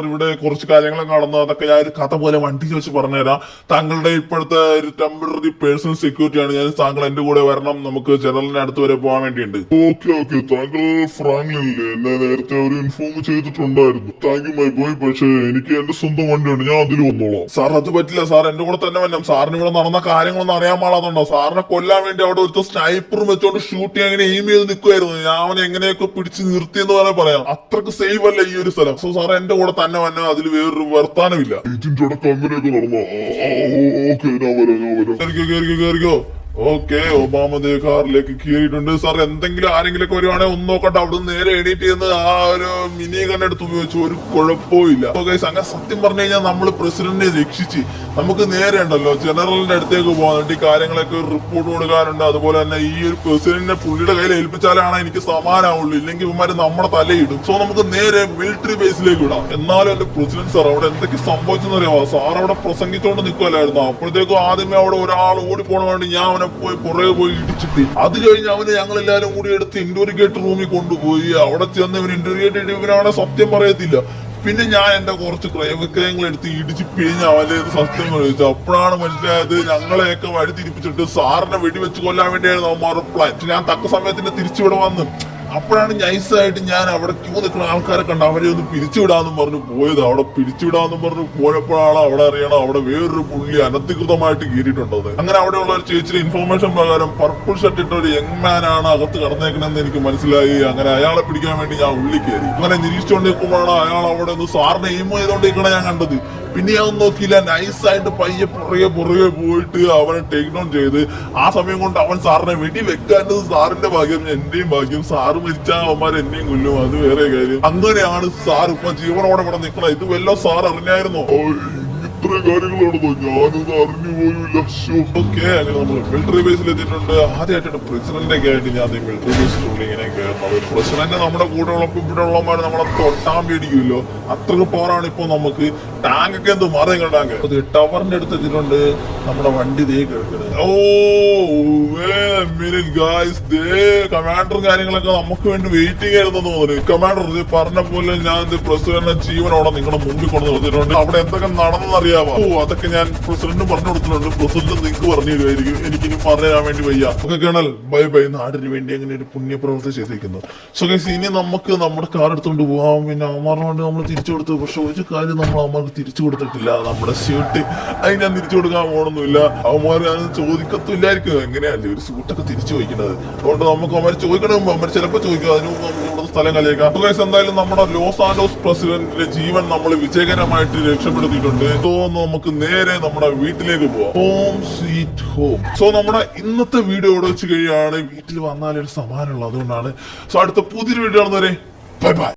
ഇവിടെ കുറച്ച് കാര്യങ്ങളൊക്കെ നടന്നു. അതൊക്കെ ഞാൻ ഒരു കഥ പോലെ വണ്ടിയിൽ വെച്ച് പറഞ്ഞുതരാം. താങ്കളുടെ ഇപ്പോഴത്തെ ഒരു ടെമ്പററി പേഴ്സണൽ സെക്യൂരിറ്റിയാണ് ഞാൻ. താങ്കൾ എന്റെ കൂടെ വരണം, നമുക്ക് ജനറലിന്റെ അടുത്ത് വരെ പോകാൻ വേണ്ടിയുണ്ട്. ഓക്കെ, താങ്കൾ ഫ്രാങ്ക്ലിനല്ലേ, എന്നെ നേരത്തെ ഒരു ഇൻഫോം ചെയ്തിട്ടുണ്ടായിരുന്നു. Thank you my boy. പക്ഷേ എനിക്ക് എന്റെ സ്വന്തം വണ്ടിയുണ്ട്, ഞാൻ അതിൽ വന്നോളാം. സാർ അത് പറ്റില്ല സാർ, എന്റെ കൂടെ തന്നെ വരണം. സാറിന് ഇവിടെ നടന്ന കാര്യങ്ങളൊന്നും അറിയാൻ പാടാതുണ്ടോ? സാറിനെ കൊല്ലാൻ വേണ്ടി അവിടെ ഒരു സ്നൈപ്പറും വെച്ചോണ്ട് ഷൂട്ട് ചെയ്യാൻ അങ്ങനെ എയിം ചെയ്ത് നിൽക്കുമായിരുന്നു. ഞാൻ അവനെ എങ്ങനെയൊക്കെ പിടിച്ച് നിർത്തിയെന്ന് വേണേ പറയാം. അത്രക്ക് സേഫ് അല്ല ഈ ഒരു സ്ഥലം. സോ സാർ എന്റെ കൂടെ തന്നെ വന്നാൽ അതിൽ വേറൊരു വർത്താനമില്ല. ഇതിന്റെ അടക്കം അങ്ങനെയൊക്കെ നടന്നോ? ഓക്കെ, ഞാൻ വരാം. കേറിക്കോ. ഓക്കെ, ഒബാമ കാറിലേക്ക് കയറിയിട്ടുണ്ട്. സാർ എന്തെങ്കിലും ആരെങ്കിലും വരുവാണെങ്കിൽ ഒന്ന് നോക്കട്ടെ. അവിടുന്ന് നേരെ എണീറ്റ് ചെയ്യുന്ന ആ ഒരു മിനി ഗൺ എടുത്ത് ഉപയോഗിച്ചു, ഒരു കുഴപ്പമില്ല. അങ്ങനെ സത്യം പറഞ്ഞു കഴിഞ്ഞാൽ നമ്മൾ പ്രസിഡന്റിനെ രക്ഷിച്ച് നമുക്ക് നേരെ ഉണ്ടല്ലോ ജനറലിന്റെ അടുത്തേക്ക് പോകാനുണ്ട്. ഈ കാര്യങ്ങളൊക്കെ ഒരു റിപ്പോർട്ട് കൊടുക്കാനുണ്ട്. അതുപോലെ തന്നെ ഈ ഒരു പ്രസിഡന്റിനെ പുള്ളിയുടെ കയ്യിൽ ഏൽപ്പിച്ചാലാണ് എനിക്ക് സമാനാവുള്ളൂ, ഇല്ലെങ്കിൽ ഇവന്മാര് നമ്മുടെ തലയിടും. സോ നമുക്ക് നേരെ മിലിറ്ററി ബേസിലേക്ക് വിടാം. എന്നാലും എന്റെ പ്രസിഡന്റ് സാർ അവിടെ എന്തൊക്കെ സംഭവിച്ചെന്ന് അറിയാമോ? സാർ അവിടെ പ്രസംഗിച്ചോണ്ട് നിൽക്കുമല്ലായിരുന്നു. അപ്പോഴത്തേക്കും ആദ്യമേ അവിടെ ഒരാൾ ഓടിപ്പോണ വേണ്ടി ഞാൻ അവനെ പോയി പുറകെ പോയി ഇടിച്ചിട്ട്, അത് കഴിഞ്ഞ് അവന് ഞങ്ങളെല്ലാരും കൂടി എടുത്ത് ഇന്റർഗേറ്റ് റൂമിൽ കൊണ്ടുപോയി. അവിടെ ചെന്ന് ഇവൻ ഇന്റർഗേറ്റ് ചെയ്ത് ഇവനവിടെ സത്യം പറയത്തില്ല. പിന്നെ ഞാൻ എന്റെ കുറച്ച് ക്രയവിക്രയങ്ങൾ എടുത്ത് ഇടിച്ച് പിഴിഞ്ഞ് അവന്റെ സത്യം ചോദിച്ചു. അപ്പോഴാണ് മനസ്സിലായത് ഞങ്ങളെയൊക്കെ വഴി തിരിപ്പിച്ചിട്ട് സാറിനെ വെടിവെച്ച് കൊല്ലാൻ വേണ്ടിയായിരുന്നു അവന്മാരുടെ പ്ലാൻ. ഞാൻ തക്ക സമയത്തിന് തിരിച്ചിവിടെ വന്നു. അപ്പോഴാണ് നൈസായിട്ട് ഞാൻ അവിടെ ക്യൂ നിൽക്കുന്ന ആൾക്കാരെ കണ്ട് അവരെ ഒന്ന് പിരിച്ചുവിടാന്നും പറഞ്ഞു പോയത്. അവിടെ പിരിച്ചുവിടാന്നും പറഞ്ഞു പോയപ്പോഴാണ് അവിടെ അറിയണം അവിടെ വേറൊരു പുള്ളി അനധികൃതമായിട്ട് കീറിയിട്ടുണ്ടത്. അങ്ങനെ അവിടെയുള്ള ഒരു ചേച്ചിയുടെ ഇൻഫോർമേഷൻ പ്രകാരം പർപ്പിൾ ഷർട്ട് ഇട്ട ഒരു യങ് മാൻ ആണ് അകത്ത് കടന്നേക്കണെന്ന് എനിക്ക് മനസ്സിലായി. അങ്ങനെ അയാളെ പിടിക്കാൻ വേണ്ടി ഞാൻ ഉള്ളിൽ കയറി. അങ്ങനെ നിരീക്ഷിച്ചുകൊണ്ടിരിക്കുമ്പോഴാണ് അയാൾ അവിടെ ഒന്ന് സാറിനെ എയിം ചെയ്തോണ്ടിരിക്കണ ഞാൻ കണ്ടത്. പിന്നെ ഞാൻ നോക്കിയില്ല, നൈസായിട്ട് പയ്യെ പുറകെ പോയിട്ട് അവനെ ടേക്ക് ഡൗൺ ചെയ്ത് ആ സമയം കൊണ്ട് അവൻ സാറിനെ വെടി വെക്കാനത് സാറിന്റെ ഭാഗ്യം, എന്റെയും ഭാഗ്യം. സാറ് മരിച്ചാൽ അവന്മാർ എന്നെയും കൊല്ലും, അത് വേറെ കാര്യം. അങ്ങനെയാണ് സാർ ഇപ്പൊ ജീവനോടെ ഇവിടെ നിൽക്കണം. ഇത് വല്ലോ സാർ അറിഞ്ഞായിരുന്നോ? ഇത്രയും കാര്യങ്ങളാണെന്നോ? ഞാനൊന്നും അറിഞ്ഞു പോലുമില്ല. ഓക്കെ, അങ്ങനെ നമ്മൾ മിലിറ്ററി ബേസിൽ എത്തിയിട്ടുണ്ട്. ആദ്യമായിട്ടാണ് പ്രസിഡന്റ് ഒക്കെ ആയിട്ട് ഞാൻ മിലിറ്ററി ബേസിലുള്ള ഇങ്ങനെ കയറുന്നത്. പ്രസിഡന്റ് നമ്മുടെ കൂടെ ഉള്ളപ്പോൾ ഇവിടെ ഉള്ളവന്മാർ നമ്മളെ തൊട്ടാൻ പേടിക്കുമല്ലോ, അത്രക്ക് പവറാണ് ഇപ്പൊ നമുക്ക്. ടാങ്ക് ഒക്കെ എന്ത് മാറിയ ടാങ്ക് ടവറിന്റെ അടുത്ത് എത്തിയിട്ടുണ്ട്. നമ്മുടെ വണ്ടി ദേ കിടക്കുന്നത്. കമാൻഡറും കാര്യങ്ങളൊക്കെ നമുക്ക് വേണ്ടി വെയിറ്റിംഗ് ആയിരുന്നു തോന്നുന്നു. കമാൻഡർ പറഞ്ഞ പോലെ ഞാൻ പ്രസിഡന്റ് ജീവനോടെ നിങ്ങളുടെ മുമ്പിൽ കൊണ്ടു നിർത്തിയിട്ടുണ്ട്. അവിടെ എന്തൊക്കെ നടന്നറിയാമോ? അതൊക്കെ ഞാൻ പ്രസിഡന്റിന് പറഞ്ഞു കൊടുത്തിട്ടുണ്ട്. പ്രസിഡന്റ് നിങ്ങൾക്ക് പറഞ്ഞു തരുമായിരിക്കും, എനിക്കിനി പറയാൻ വേണ്ടി വയ്യ. Okay colonel, bye bye. നാടിന് വേണ്ടി അങ്ങനെ ഒരു പുണ്യപ്രവൃത്തി ചെയ്തിരിക്കുന്നു. സോ ഗൈസ്, ഇനി നമുക്ക് നമ്മുടെ കാർ എടുത്തുകൊണ്ട് പോകാം. പിന്നെ അമ്മാറിന് വേണ്ടി നമ്മൾ തിരിച്ചു കൊടുത്തു. പക്ഷെ ഒരു കാര്യം നമ്മൾ അമ്മക്ക് തിരിച്ചു കൊടുത്തിട്ടില്ല, നമ്മുടെ സ്യൂട്ട്. അത് ഞാൻ തിരിച്ചു കൊടുക്കാൻ പോകണമെന്നില്ല. അവന്മാർ അത് ചോദിക്കത്തില്ലായിരിക്കും. എങ്ങനെയല്ലേ ഒരു സ്യൂട്ടൊക്കെ തിരിച്ചു വയ്ക്കുന്നത്? അതുകൊണ്ട് നമുക്ക് അവന്മാർ ചോദിക്കണം, അവന്മാർ ചിലപ്പോൾ ചോദിക്കും. അതിന് മുമ്പ് നമുക്ക് ഇവിടെ സ്ഥലം കളിയേക്കാം. എന്തായാലും നമ്മുടെ ലോസ് ആൻഡോസ് പ്രസിഡന്റിന്റെ ജീവൻ നമ്മൾ വിജയകരമായിട്ട് രക്ഷപ്പെടുത്തിയിട്ടുണ്ട്. സോ നമുക്ക് നേരെ നമ്മുടെ വീട്ടിലേക്ക് പോവാം. Home sweet home. സോ നമ്മുടെ ഇന്നത്തെ വീഡിയോ ഇവിടെ വെച്ച് കഴിയാണ്. വീട്ടിൽ വന്നാലൊരു സമാനമുള്ള അതുകൊണ്ടാണ്. സോ അടുത്ത പുതിയൊരു വീഡിയോ കാണുന്നവരെ ബൈ ബൈ.